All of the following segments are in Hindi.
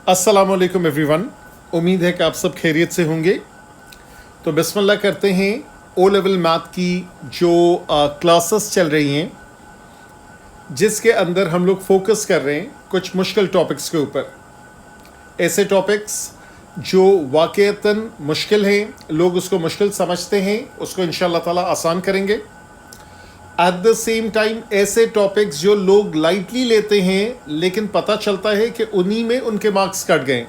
अस्सलाम वालेकुम एवरीवन। उम्मीद है कि आप सब खैरियत से होंगे। तो बिस्मिल्लाह करते हैं। ओ लेवल मैथ की जो क्लासेस चल रही हैं, जिसके अंदर हम लोग फोकस कर रहे हैं कुछ मुश्किल टॉपिक्स के ऊपर। ऐसे टॉपिक्स जो वाक़ईतन मुश्किल हैं, लोग उसको मुश्किल समझते हैं, उसको इंशाअल्लाह ताला आसान करेंगे। एट द सेम टाइम ऐसे टॉपिक्स जो लोग लाइटली लेते हैं लेकिन पता चलता है कि उन्हीं में उनके मार्क्स कट गए।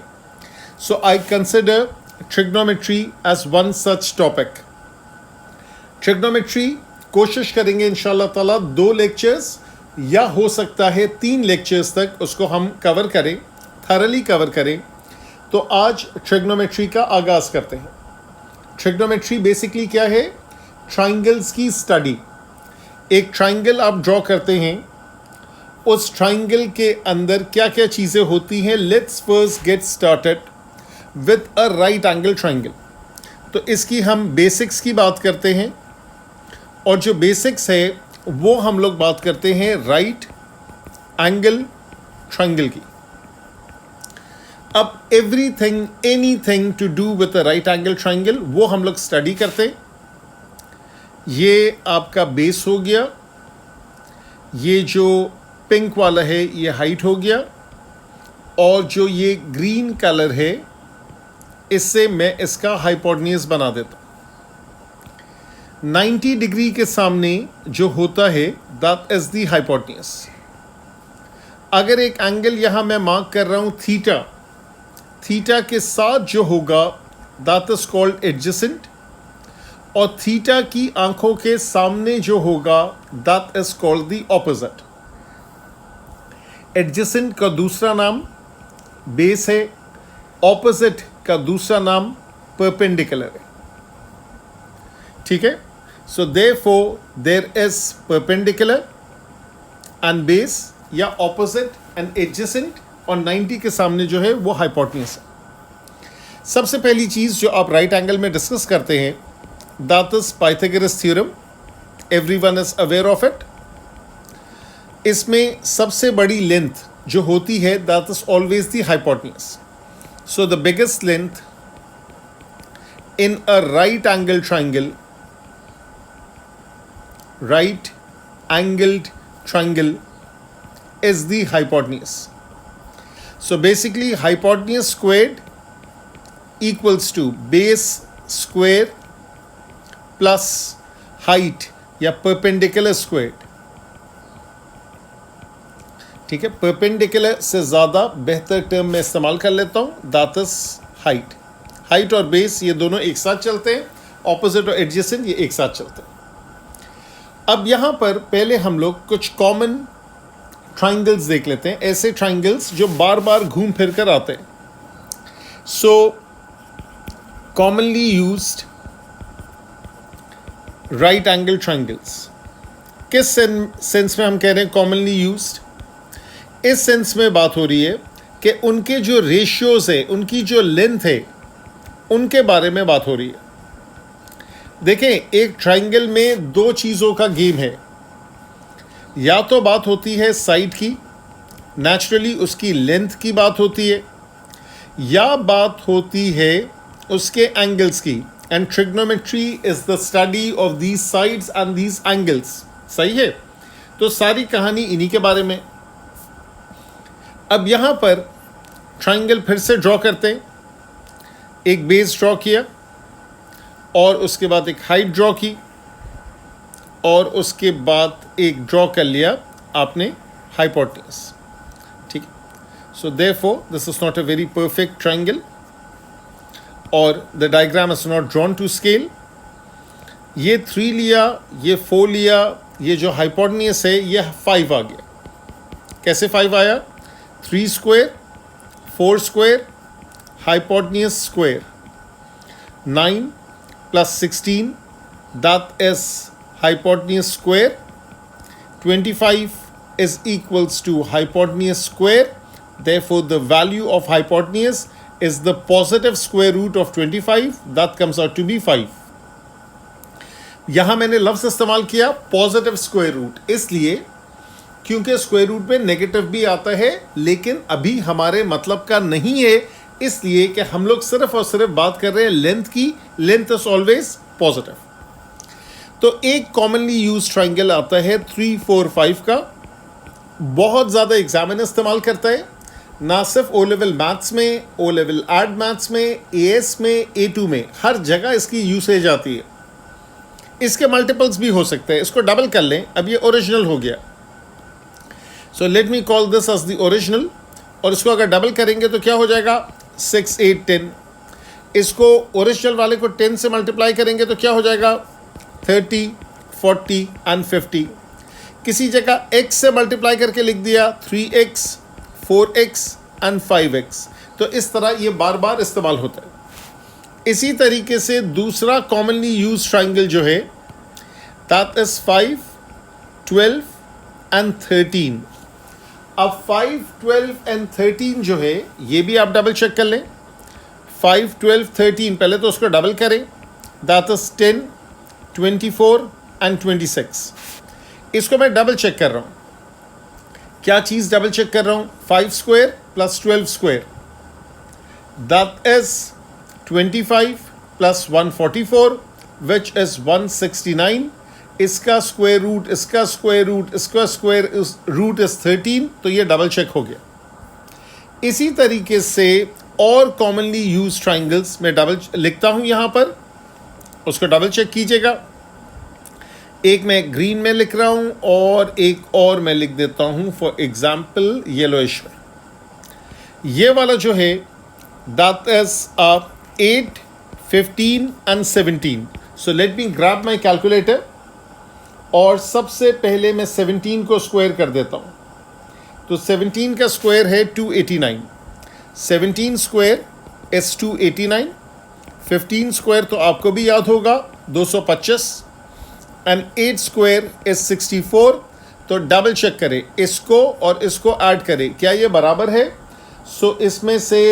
So I consider trigonometry as one such topic. Trigonometry कोशिश करेंगे इंशाअल्लाह ताला 2 लेक्चर्स या हो सकता है 3 लेक्चर्स तक उसको हम कवर करें, थरली कवर करें। तो आज ट्रिग्नोमेट्री का आगाज़ करते हैं। ट्रिग्नोमेट्री बेसिकली क्या है? ट्राइंगल्स की स्टडी। एक ट्राइंगल आप ड्रॉ करते हैं, उस ट्राइंगल के अंदर क्या क्या चीज़ें होती हैं। Let's first get started with a right angle triangle. तो इसकी हम बेसिक्स की बात करते हैं, और जो बेसिक्स है वो हम लोग बात करते हैं राइट एंगल ट्राइंगल की। अब everything anything to do with a right angle triangle वो हम लोग स्टडी करते हैं। ये आपका बेस हो गया, ये जो पिंक वाला है ये हाइट हो गया, और जो ये ग्रीन कलर है इससे मैं इसका हाइपोटेन्यूज बना देता हूँ। 90 डिग्री के सामने जो होता है दैट इज द हाइपोटेन्यूज। अगर एक एंगल यहाँ मैं मार्क कर रहा हूँ थीटा, थीटा के साथ जो होगा दैट इज कॉल्ड एडजेसेंट, और थीटा की आंखों के सामने जो होगा that is called the opposite. Adjacent का दूसरा नाम बेस है, ऑपोजिट का दूसरा नाम परपेंडिकुलर है। ठीक है। So therefore there is perpendicular and base, या ऑपोजिट एंड एडजेसेंट, और 90 के सामने जो है वो हाइपोटेन्यूज है। सबसे पहली चीज़ जो आप राइट एंगल में डिस्कस करते हैं that is Pythagoras theorem. Everyone is aware of it. इसमें सबसे बड़ी लेंथ जो होती है that is always the hypotenuse. So the biggest length in a right angled triangle, right angled triangle is the hypotenuse. So basically hypotenuse squared equals to base square plus height या परपेंडिकुलर स्क्वायर्ड। ठीक है, परपेंडिकुलर से ज़्यादा बेहतर टर्म में इस्तेमाल कर लेता हूँ, दैट इज हाइट। हाइट और बेस ये दोनों एक साथ चलते हैं, ऑपोजिट और एडजेसेंट ये एक साथ चलते हैं। अब यहाँ पर पहले हम लोग कुछ कॉमन ट्राइंगल्स देख लेते हैं, ऐसे ट्राइंगल्स जो बार बार घूम फिर कर आते हैं। So commonly used right angle triangles. किस सेंस में हम कह रहे हैं कॉमनली यूज्ड? इस सेंस में बात हो रही है कि उनके जो रेशियोज है, उनकी जो लेंथ है, उनके बारे में बात हो रही है। देखें, एक ट्राइंगल में 2 चीज़ों का गेम है। या तो बात होती है साइड की, नेचुरली उसकी लेंथ की बात होती है, या बात होती है उसके एंगल्स की। And trigonometry is the study of these sides and these angles. सही है। तो सारी कहानी इन्हीं के बारे में। अब यहाँ पर ट्राइंगल फिर से ड्रॉ करते हैं। एक बेस ड्रॉ किया, और उसके बाद एक हाइट ड्रॉ की, और उसके बाद एक ड्रॉ कर लिया आपने हाइपोटेन्यूज। ठीक है। So therefore this is not a very perfect triangle, और the diagram is not drawn to scale. ये 3 लिया, ये 4 लिया, ये जो हाइपोटेन्यूज है ये 5 आ गया। कैसे 5 आया? 3 square, 4 square, hypotenuse square, 9 plus 16 that is hypotenuse square, 25 is equals to hypotenuse square. Therefore the value of hypotenuse is the positive square root of 25, that comes out to be 5. यहाँ मैंने लफ्ज़ इस्तेमाल किया पॉजिटिव स्क्वायर रूट, इसलिए क्योंकि स्क्वायर रूट में नेगेटिव भी आता है, लेकिन अभी हमारे मतलब का नहीं है, इसलिए कि हम लोग सिर्फ और सिर्फ बात कर रहे हैं लेंथ की। Length is always positive. तो एक कॉमनली यूज ट्राइंगल आता है 3, 4, 5 का, बहुत ज़्यादा एग्जामिनर इस्तेमाल करता है, ना सिर्फ ओ लेवल मैथ्स में, ओ लेवल एड मैथ्स में, एएस में, A2 में, हर जगह इसकी यूसेज आती है। इसके मल्टीपल्स भी हो सकते हैं। इसको डबल कर लें, अब ये ओरिजिनल हो गया। So let me call this as the original, और इसको अगर डबल करेंगे तो क्या हो जाएगा, 6, 8, 10। इसको ओरिजिनल वाले को 10 से मल्टीप्लाई करेंगे तो क्या हो जाएगा, 30, 40 एंड 50। किसी जगह x से मल्टीप्लाई करके लिख दिया 3x, 4x एंड 5x। तो इस तरह ये बार बार इस्तेमाल होता है। इसी तरीके से दूसरा कॉमनली यूज ट्राइंगल जो है, दैट इज 5, 12 एंड 13। अब 5, 12 एंड 13 जो है, ये भी आप डबल चेक कर लें। 5, 12, 13, पहले तो उसको डबल करें, दैट इज 10, 24 एंड 26। इसको मैं डबल चेक कर रहा हूँ। क्या चीज़ डबल चेक कर रहा हूँ, 5 square plus 12 square, that is 25 plus 144 which is 169। इसका स्क्वायर रूट, इसका स्क्वायर रूट, इसका स्क्वायर रूट इज 13, तो ये डबल चेक हो गया। इसी तरीके से और कॉमनली यूज ट्राइंगल्स में डबल लिखता हूँ यहाँ पर, उसको डबल चेक कीजिएगा। एक मैं ग्रीन में लिख रहा हूँ और एक और मैं लिख देता हूँ फॉर एग्जाम्पल येलोइश में। ये वाला जो है that is 8, 15 and 17। So let me grab my calculator, और सबसे पहले मैं 17 को स्क्वायर कर देता हूँ। तो 17 का स्क्वायर है 289, 17 स्क्वायर इज 289, 15 स्क्वायर तो आपको भी याद होगा 225, एंड 8 स्क्वायर इज 64। तो डबल चेक करें इसको और इसको ऐड करें, क्या ये बराबर है। सो इसमें से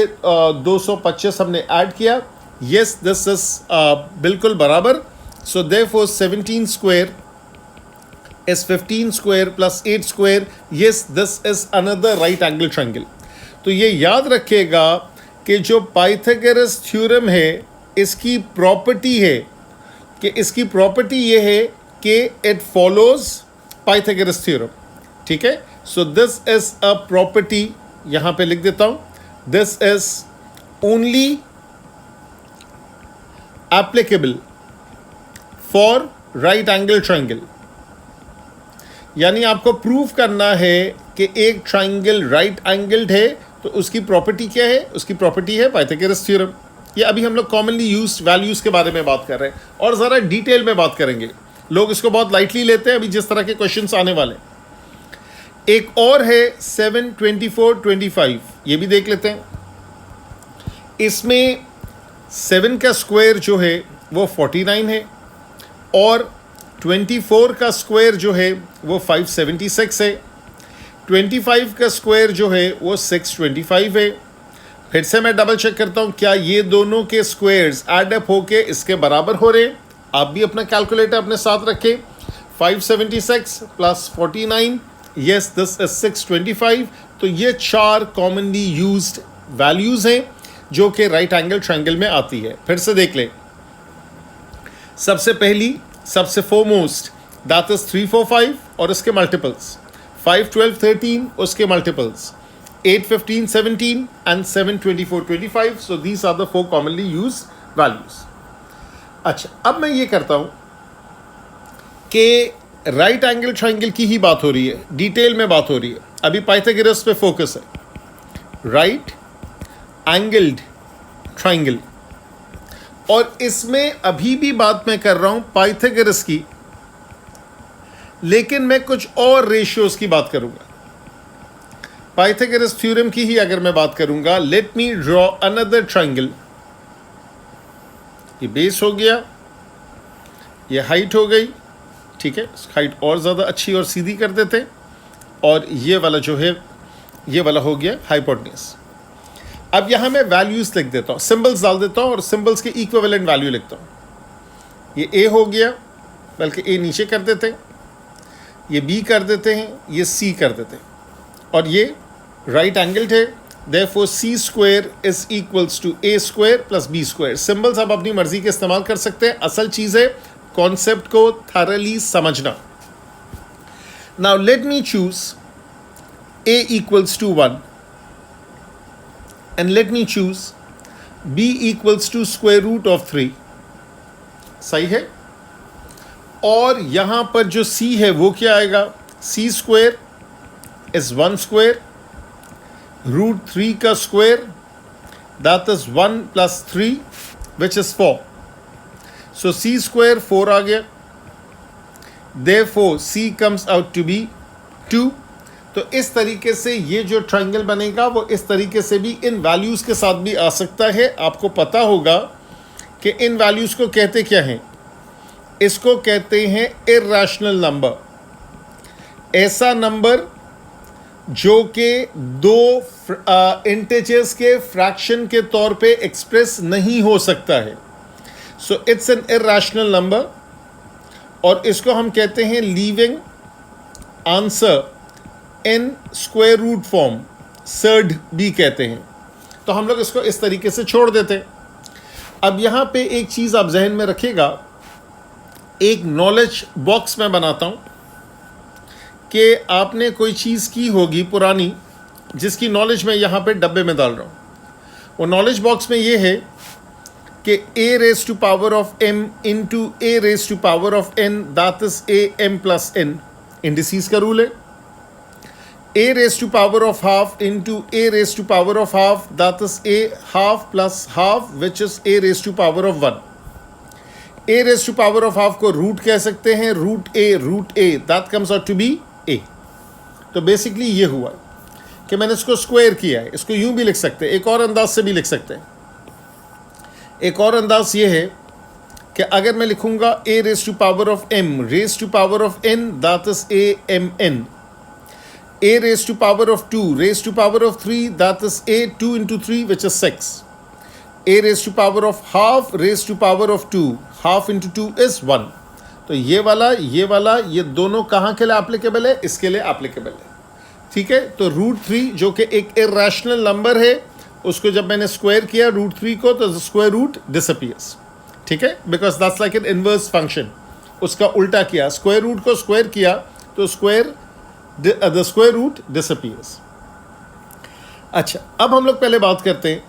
225 हमने ऐड किया, यस दिस इज बिल्कुल बराबर। So therefore 17 square is 15 square plus 8 square, yes this is another right angle triangle। तो ये याद रखिएगा कि जो पाइथागोरस थ्योरम है, इसकी प्रॉपर्टी है कि इसकी प्रॉपर्टी ये है कि इट फॉलोज पाइथागोरस थ्योरम। ठीक है, सो दिस इज अ प्रॉपर्टी, यहाँ पे लिख देता हूँ, this is only applicable for right angle triangle. यानी आपको प्रूव करना है कि एक ट्राइंगल राइट एंगल्ड है, तो उसकी प्रॉपर्टी क्या है, उसकी प्रॉपर्टी है पाइथागोरस थ्योरम। ये अभी हम लोग कॉमनली यूज्ड वैल्यूज़ के बारे में बात कर रहे हैं, और ज़रा डिटेल में बात करेंगे। लोग इसको बहुत लाइटली लेते हैं अभी जिस तरह के क्वेश्चंस आने वाले। एक और है 7, 24, 25, ये भी देख लेते हैं। इसमें 7 का स्क्वायर जो है वो 49 है, और 24 का स्क्वायर जो है वो 576 है, 25 का स्क्वायर जो है वो 625 है। फिर से मैं डबल चेक करता हूँ, क्या ये दोनों के स्क्वायर्स एड अप होके इसके बराबर हो रहे हैं। आप भी अपना कैलकुलेटर अपने साथ रखें। 576 प्लस 49, यस दिस इज 625। तो ये 4 कॉमनली यूज्ड वैल्यूज़ हैं जो कि राइट एंगल ट्रायंगल में आती है। फिर से देख लें, सबसे पहली, सबसे फोरमोस्ट दैट इज 3, 4, 5 और इसके मल्टीपल्स, 5, 12, 13 उसके multiples, 8, 15, 17 and 7, 24, 25। So these are the 4 commonly used values. अच्छा, अब मैं ये करता हूँ कि राइट एंगल ट्रायंगल की ही बात हो रही है, डिटेल में बात हो रही है, अभी पाइथागोरस पे फोकस है, राइट एंगल्ड ट्रायंगल। और इसमें अभी भी बात मैं कर रहा हूं पाइथागोरस की, लेकिन मैं कुछ और रेशियोज की बात करूंगा। पाइथागोरस थ्योरम की ही अगर मैं बात करूंगा, let me draw another triangle. ये बेस हो गया, ये हाइट हो गई, ठीक है, हाइट और ज़्यादा अच्छी और सीधी कर देते, और ये वाला जो है ये वाला हो गया हाइपोटेन्यूज। अब यहाँ मैं वैल्यूज़ लिख देता हूँ, सिंबल्स डाल देता हूँ और सिंबल्स के इक्विवेलेंट वैल्यू लिखता हूँ। ये ए हो गया, बल्कि ए नीचे कर देते हैं, ये बी कर देते हैं, ये सी कर देते हैं, और ये राइट एंगल्ड है, therefore C square is equals to A square plus B square. Symbols आप अपनी मर्जी के इस्तेमाल कर सकते हैं, असल चीज़ है कॉन्सेप्ट को थरली समझना। Now let me choose a equals to 1 and let me choose b equals to square root of 3। सही है। और यहां पर जो c है वो क्या आएगा, c square is 1 square root 3 का square, that is 1 plus 3 which is 4। So c square 4 आ गया, therefore c comes out to be 2। तो इस तरीके से ये जो ट्रायंगल बनेगा वो इस तरीके से भी इन वैल्यूज़ के साथ भी आ सकता है। आपको पता होगा कि इन वैल्यूज़ को कहते क्या हैं, इसको कहते हैं इर्रेशनल नंबर। ऐसा नंबर जो कि दो इंटीजर्स के फ्रैक्शन के तौर पे एक्सप्रेस नहीं हो सकता है। So it's an irrational number, और इसको हम कहते हैं leaving answer in square root form, surd भी कहते हैं। तो हम लोग इसको इस तरीके से छोड़ देते हैं। अब यहाँ पे एक चीज़ आप जहन में रखिएगा, एक नॉलेज बॉक्स मैं बनाता हूँ कि आपने कोई चीज़ की होगी पुरानी जिसकी नॉलेज मैं यहाँ पे डब्बे में डाल रहा हूँ। वो नॉलेज बॉक्स में ये है कि a raise to power of m into a raise to power of n, that is a m plus n। Indices का रूल है, a raised to power of half into a raised to power of half, that is a half plus half which is a raised to power of 1। a raised to power of half को रूट कह सकते हैं, root a that comes out to be a। तो बेसिकली ये हुआ कि मैंने इसको स्क्वायर किया है। इसको यूं भी लिख सकते हैं, एक और अंदाज से भी लिख सकते हैं। एक और अंदाज ये है कि अगर मैं लिखूंगा a raised to power of m raised to power of n, that is a m n। a raised to power of 2 raised to power of 3, that is a 2 into 3 which is 6। a raised to power of half raised to power of 2, half into 2 is 1। तो ये वाला ये दोनों कहाँ के लिए एप्लीकेबल है, इसके लिए एप्लीकेबल है। ठीक है, तो रूट 3 जो कि एक इर्रेशनल नंबर है, उसको जब मैंने स्क्वायर किया रूट 3 को, तो स्क्वायर रूट डिसअपीयर्स। ठीक है, because that's like an inverse function. उसका उल्टा किया, स्क्वायर रूट को स्क्वायर किया तो the square root disappears। अच्छा, अब हम लोग पहले बात करते हैं,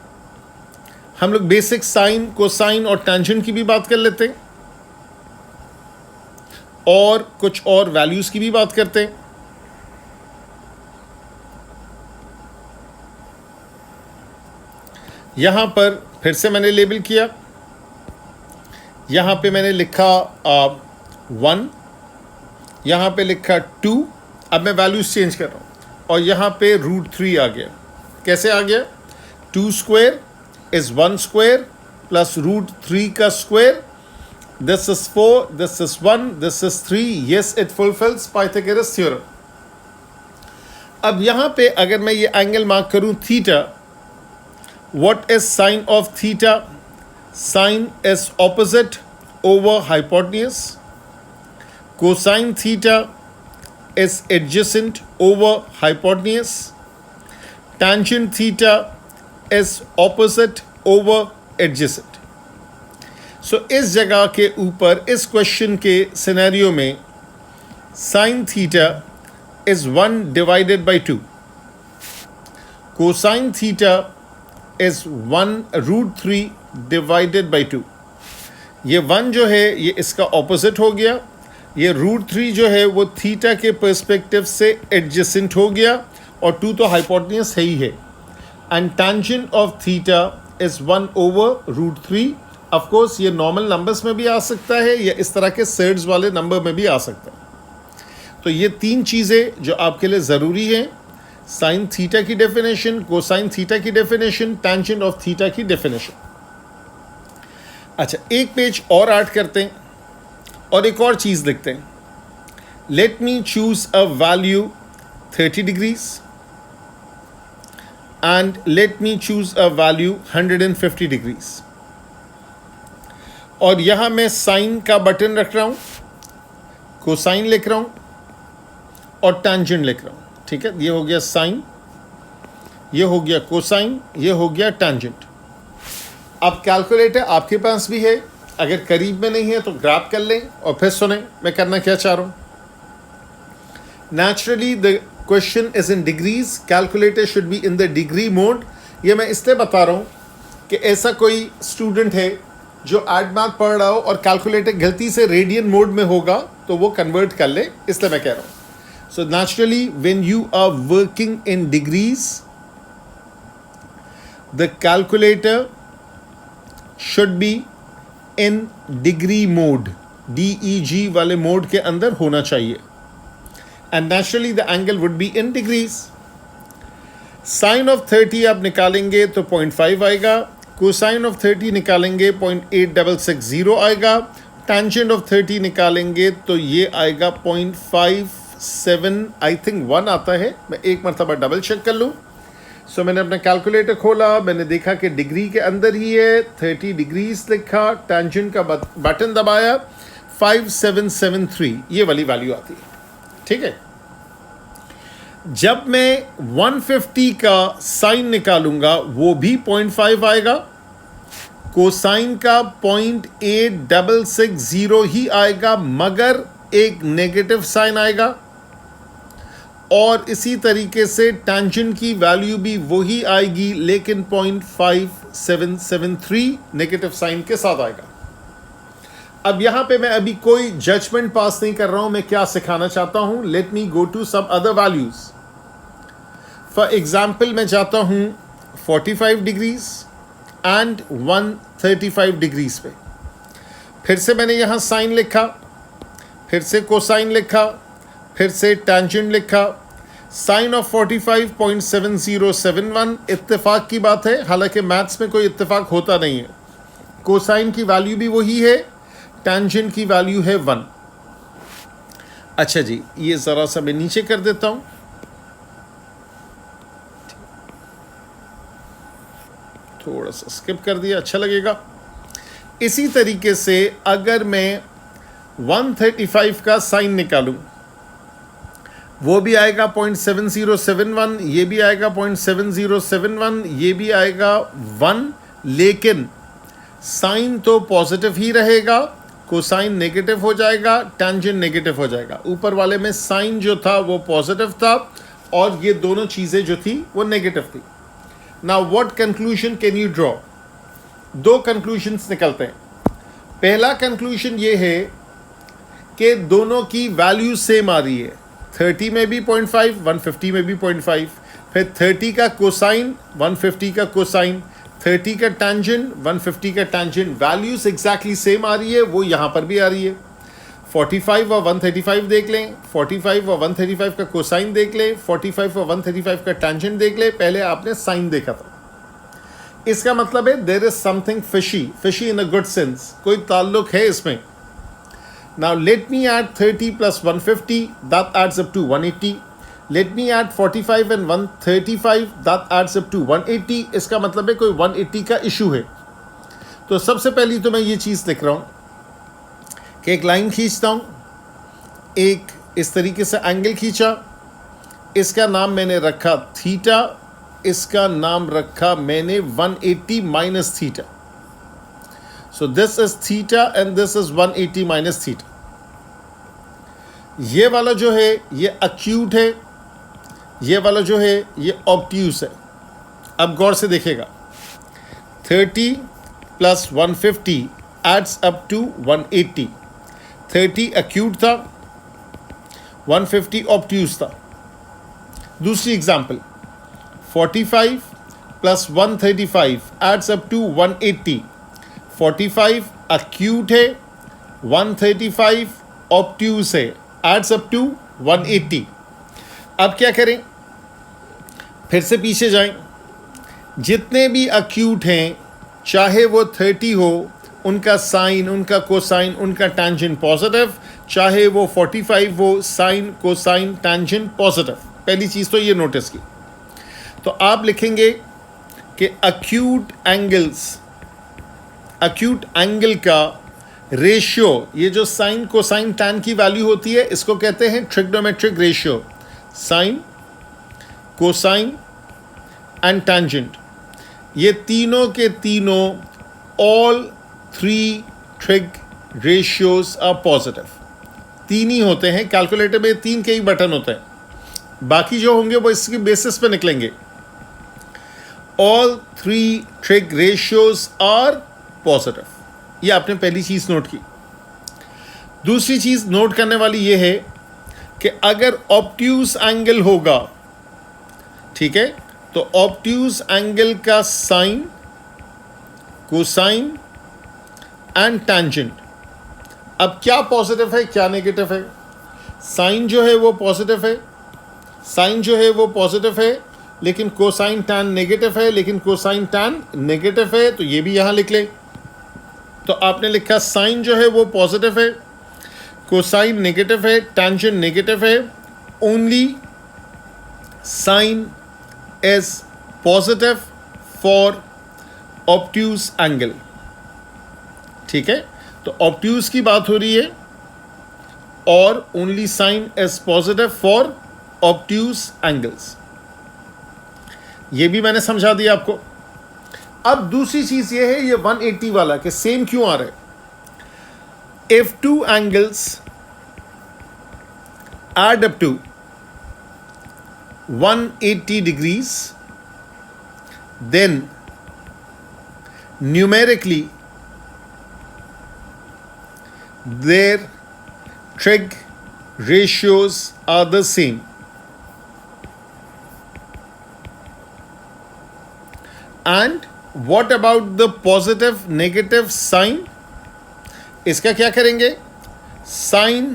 हम लोग बेसिक साइन, कोसाइन और टेंजेंट की भी बात कर लेते हैं, और कुछ और वैल्यूज की भी बात करते हैं। यहां पर फिर से मैंने लेबल किया, यहां पे मैंने लिखा 1, यहां पे लिखा 2। अब मैं वैल्यूज चेंज कर रहा हूँ, और यहाँ पे रूट 3 आ गया। कैसे आ गया, 2 square is 1 square plus root 3 का square, this is 4, this is 1, this is 3। Yes, it fulfils Pythagoras theorem. अब यहाँ पे अगर मैं ये एंगल मार्क करूँ theta, what is sine of theta, sine is opposite over hypotenuse, cosine theta is adjacent over hypotenuse, tangent theta is opposite over adjacent। So इस जगह के ऊपर इस क्वेश्चन के सिनेरियो में sin theta is 1 divided by 2, cosine theta is 1 root 3 divided by 2। ये 1 जो है ये इसका ऑपोजिट हो गया, ये रूट 3 जो है वो थीटा के पर्सपेक्टिव से एडजेसेंट हो गया, और 2 तो हाइपोटेन्यूज है ही है। And tangent of theta is 1 over root 3। Of course ये नॉर्मल नंबर्स में भी आ सकता है, या इस तरह के सर्ड्स वाले नंबर में भी आ सकता है। तो ये 3 चीज़ें जो आपके लिए ज़रूरी हैं, साइन थीटा की डेफिनेशन, कोसाइन थीटा की डेफिनेशन, टेंजेंट ऑफ थीटा की डेफिनेशन। अच्छा, एक पेज और ऐड करते हैं और एक और चीज़ लिखते हैं। Let me choose a value 30 degrees and let me choose a value 150 degrees. और यहां मैं साइन का बटन रख रहा हूं, कोसाइन लिख रहा हूं, और टेंजेंट लिख रहा हूँ, ठीक है। ये हो गया साइन, ये हो गया कोसाइन, ये हो गया टेंजेंट। अब कैलकुलेटर आपके पास भी है, अगर करीब में नहीं है तो ग्रैब कर लें और फिर सुने मैं करना क्या चाह रहा हूँ। Naturally the question is in degrees, calculator should be in the degree mode. ये मैं इसलिए बता रहा हूँ कि ऐसा कोई स्टूडेंट है जो एड मैथ पढ़ रहा हो और कैलकुलेटर गलती से रेडियन मोड में होगा तो वो कन्वर्ट कर ले, इसलिए मैं कह रहा हूँ। So naturally when you are working in degrees, the calculator should be in degree mode, DEG वाले मोड के अंदर होना चाहिए, and naturally the angle would be in degrees. Sine of 30 आप निकालेंगे तो 0.5 आएगा, कोसाइन ऑफ 30 निकालेंगे 0.8660 आएगा, टेंजेंट ऑफ 30 निकालेंगे तो ये आएगा 0.57, आई थिंक 1 आता है, मैं एक मरतबा डबल चेक कर लूँ। सो मैंने अपना कैलकुलेटर खोला, मैंने देखा कि डिग्री के अंदर ही है, 30 डिग्रीज लिखा, टेंजेंट का बटन दबाया, 5773 ये वाली वैल्यू आती है, ठीक है। जब मैं 150 का साइन निकालूंगा वो भी 0.5 आएगा, कोसाइन का 0.8660 ही आएगा मगर एक नेगेटिव साइन आएगा, और इसी तरीके से टेंजेंट की वैल्यू भी वही आएगी लेकिन 0.5773 नेगेटिव साइन के साथ आएगा। अब यहां पे मैं अभी कोई जजमेंट पास नहीं कर रहा हूं, मैं क्या सिखाना चाहता हूं। Let me go to some other values. For example मैं जाता हूं 45 डिग्रीज एंड 135 डिग्रीज पे, फिर से मैंने यहां साइन लिखा, फिर से कोसाइन लिखा, फिर से टेंजेंट लिखा। साइन ऑफ 45.7071, इत्तेफाक की बात है, हालांकि मैथ्स में कोई इत्तेफाक होता नहीं है। कोसाइन की वैल्यू भी वही है, टेंजेंट की वैल्यू है 1। अच्छा जी, ये ज़रा सा मैं नीचे कर देता हूं, थोड़ा सा स्किप कर दिया, अच्छा लगेगा। इसी तरीके से अगर मैं 135 का साइन निकालूं वो भी आएगा 0.7071, ये भी आएगा 0.7071, ये भी आएगा 1, लेकिन साइन तो पॉजिटिव ही रहेगा, कोसाइन नेगेटिव हो जाएगा, टेंजेंट नेगेटिव हो जाएगा। ऊपर वाले में साइन जो था वो पॉजिटिव था और ये दोनों चीज़ें जो थी वो नेगेटिव थी। Now what conclusion can you draw? दो कंक्लूजन्स निकलते हैं। पहला कंक्लूजन ये है कि दोनों की वैल्यू सेम आ रही है, 30 में भी 0.5, 150 में भी 0.5, फिर 30 का कोसाइन, 150 का कोसाइन, 30 का टेंजेंट, 150 का टेंजेंट, वैल्यूज एग्जैक्टली सेम आ रही है, वो यहाँ पर भी आ रही है। 45 और 135 देख लें, 45 और 135 का कोसाइन देख लें, 45 और 135 का टेंजेंट देख लें, पहले आपने साइन देखा था। इसका मतलब है there is something fishy in a good sense, कोई ताल्लुक है इसमें। Now let me add 30 plus 150, that adds up to 180. Let me add 45 and 135, that adds up to 180. इसका मतलब है कोई 180 का इशू है। तो सबसे पहली तो मैं ये चीज़ लिख रहा हूँ कि एक लाइन खींचता हूँ, एक इस तरीके से एंगल खींचा, इसका नाम मैंने रखा थीटा, इसका नाम रखा मैंने 180 minus theta. So this is theta and this is 180 minus theta. ये वाला जो है ये acute है, ये वाला जो है ये obtuse है। अब गौर से देखिएगा, 30 plus 150 adds up to 180. 30 acute था, 150 obtuse था। दूसरी example, 45 plus 135 adds up to 180. 45 acute है, 135 obtuse है, adds up to 180. अब क्या करें, फिर से पीछे जाएं, जितने भी acute हैं चाहे वो 30 हो, उनका साइन, उनका कोसाइन, उनका टेंजेंट पॉजिटिव, चाहे वो 45 हो, साइन, कोसाइन, टेंजेंट पॉजिटिव। पहली चीज़ तो ये नोटिस की। तो आप लिखेंगे कि acute एंगल का रेशियो, ये जो साइन कोसाइन टैन की वैल्यू होती है इसको कहते हैं trigonometric ratio. Sine, cosine and tangent, ये तीनों के तीनों all three trig ratios are positive. तीन ही होते हैं कैलकुलेटर में, तीन के ही बटन होते हैं, बाकी जो होंगे वो इसकी बेसिस पे निकलेंगे। All three trig ratios are positive, ये आपने पहली चीज नोट की। दूसरी चीज नोट करने वाली ये है कि अगर ऑब्ट्यूज एंगल होगा, ठीक है, तो ऑब्ट्यूज एंगल का साइन, कोसाइन एंड टैंजेंट, अब क्या पॉजिटिव है क्या नेगेटिव है? साइन जो है वो पॉजिटिव है, साइन जो है वो पॉजिटिव है, लेकिन कोसाइन टैन नेगेटिव है, लेकिन कोसाइन टैन नेगेटिव है, तो ये भी यहां लिख ले। तो आपने लिखा साइन जो है वो पॉजिटिव है, कोसाइन नेगेटिव है, टैंजेंट नेगेटिव है, only sine is positive for obtuse angle, ठीक है। तो ऑब्ट्यूज की बात हो रही है और only sine is positive for obtuse angles, ये भी मैंने समझा दिया आपको। अब दूसरी चीज ये है, ये 180 वाला कि सेम क्यों आ रहा है। If two angles add up to 180 degrees, then numerically their trig ratios are the same. And what about the positive negative sign? इसका क्या करेंगे? Sin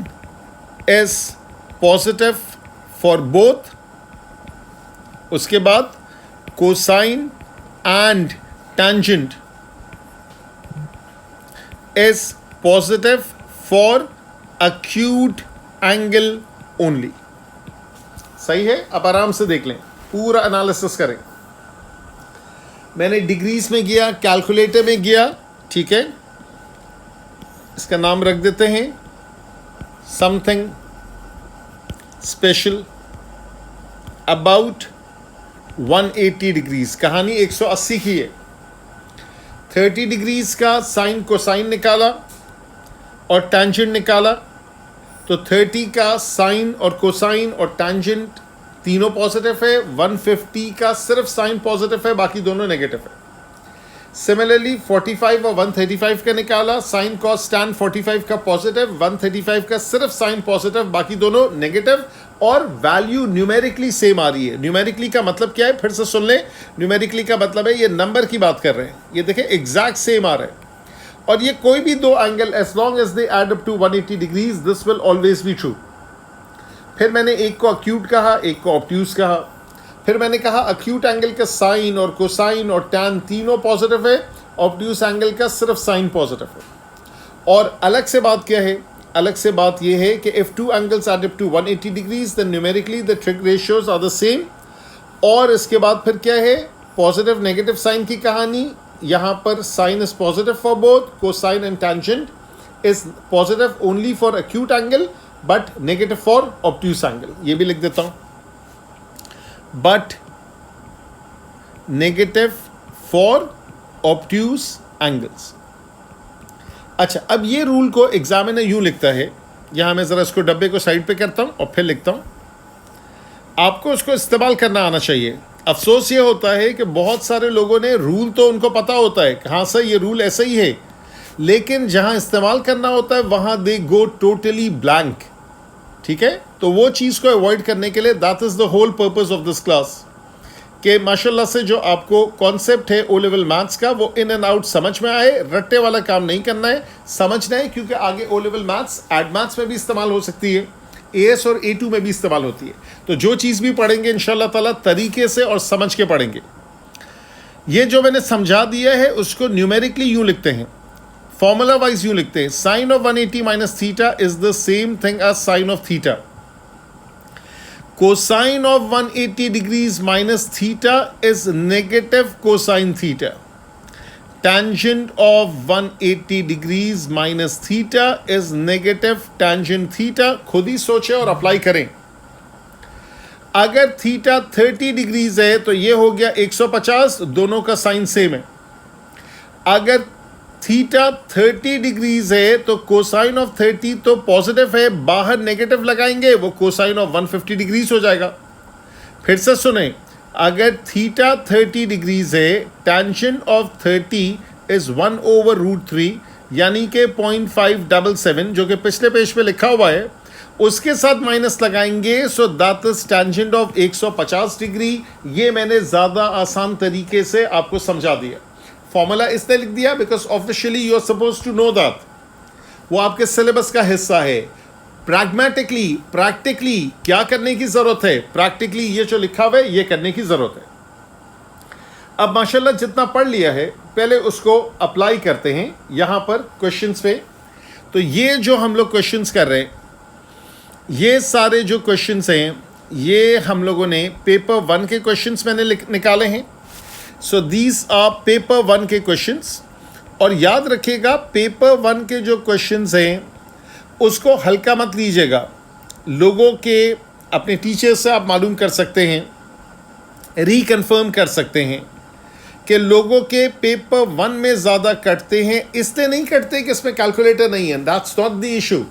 is positive for both, उसके बाद cosine and tangent is positive for acute angle only. सही है? अब आराम से देख लें, पूरा एनालिसिस करें। मैंने डिग्रीज में गया, कैलकुलेटर में गया, ठीक है, इसका नाम रख देते हैं समथिंग स्पेशल अबाउट 180 डिग्रीज। कहानी 180 की है। 30 डिग्रीज का साइन कोसाइन निकाला और टैंजेंट निकाला, तो 30 का साइन और कोसाइन और टैंजेंट तीनों पॉजिटिव है। 150 का सिर्फ साइन पॉजिटिव है, बाकी दोनों नेगेटिव है। सिमिलरली 45 और 135 का निकाला, साइन कॉस टैन 45 का पॉजिटिव, 135 का सिर्फ साइन पॉजिटिव, बाकी दोनों नेगेटिव, और वैल्यू न्यूमेरिकली सेम आ रही है। न्यूमेरिकली का मतलब क्या है, फिर से सुन लें। न्यूमेरिकली का मतलब है ये नंबर की बात कर रहे हैं, ये देखें एग्जैक्ट सेम आ रहा है। और ये कोई भी दो angle as long as they add up to 180 degrees this will always be true. फिर मैंने एक को अक्यूट कहा, एक को ऑब्ट्यूज कहा। फिर मैंने कहा अक्यूट एंगल का साइन और कोसाइन और टैन तीनों पॉजिटिव है, ऑब्ट्यूज एंगल का सिर्फ साइन पॉजिटिव है। और अलग से बात क्या है, अलग से बात यह है कि if two angles add up to 180 degrees then numerically the trig ratios are the same. और इसके बाद फिर क्या है, पॉजिटिव नेगेटिव साइन की कहानी। यहाँ पर sine is positive for both, cosine and tangent is positive only for acute angle but negative for obtuse angle. ये भी लिख देता हूँ, but negative for obtuse angles. अच्छा, अब ये रूल को एग्जामिनर यूं लिखता है, यहां मैं जरा इसको डब्बे को साइड पे करता हूं और फिर लिखता हूं। आपको उसको इस्तेमाल करना आना चाहिए। अफसोस ये होता है कि बहुत सारे लोगों ने रूल तो उनको पता होता है कि हाँ सर ये रूल ऐसा ही है, लेकिन जहां इस्तेमाल करना होता है वहां दे गो टोटली ब्लैंक। ठीक है, तो वो चीज़ को अवॉइड करने के लिए that is the whole purpose of this class कि माशाल्लाह से जो आपको कॉन्सेप्ट है ओ लेवल मैथ्स का वो इन एंड आउट समझ में आए। रट्टे वाला काम नहीं करना है, समझना है, क्योंकि आगे O level maths add maths में भी इस्तेमाल हो सकती है, एएस और A2 में भी इस्तेमाल होती है। तो जो चीज़ भी पढ़ेंगे इंशाल्लाह ताला तरीके से और समझ के पढ़ेंगे। ये जो मैंने समझा दिया है उसको न्यूमेरिकली यूँ लिखते हैं, फॉर्मूला वाइज यूँ लिखते हैं। Sine of 180 minus theta is the same thing as sine of theta. Cosine of 180 degrees minus theta is negative cosine theta. tangent of 180 degrees minus theta is negative tangent theta. खुद ही सोचें और अप्लाई करें. अगर थीटा 30 डिग्रीज है तो ये हो गया 150, दोनों का साइन सेम है. अगर थीटा 30 डिग्रीज है तो कोसाइन ऑफ 30 तो पॉजिटिव है, बाहर नेगेटिव लगाएंगे वो कोसाइन ऑफ 150 डिग्रीज हो जाएगा. फिर से सुने, अगर थीटा 30 डिग्रीज है, टेंजेंट ऑफ 30 इज 1/√3 यानी कि 0.577 जो कि पिछले पेज पे लिखा हुआ है, उसके साथ माइनस लगाएंगे. So that is tangent of 150 degree. ये मैंने ज़्यादा आसान तरीके से आपको समझा दिया. फॉर्मूला इसलिए लिख दिया because officially you are suppose to know that. वो आपके सिलेबस का हिस्सा है. प्रैक्टिकली क्या करने की ज़रूरत है? प्रैक्टिकली ये जो लिखा हुआ है ये करने की ज़रूरत है. अब माशाल्लाह जितना पढ़ लिया है पहले उसको अप्लाई करते हैं यहाँ पर क्वेश्चंस पे. तो ये जो हम लोग क्वेश्चंस कर रहे हैं, ये सारे जो क्वेश्चंस हैं ये हम लोगों ने पेपर 1 के क्वेश्चंस मैंने निकाले हैं. सो दीज आर पेपर 1 के क्वेश्चंस. और याद रखिएगा पेपर 1 के जो क्वेश्चंस हैं उसको हल्का मत लीजिएगा. लोगों के अपने टीचर से आप मालूम कर सकते हैं, रिकन्फर्म कर सकते हैं कि लोगों के पेपर 1 में ज़्यादा कटते हैं. इसलिए नहीं कटते कि इसमें कैलकुलेटर नहीं है, दैट्स नॉट द इशू.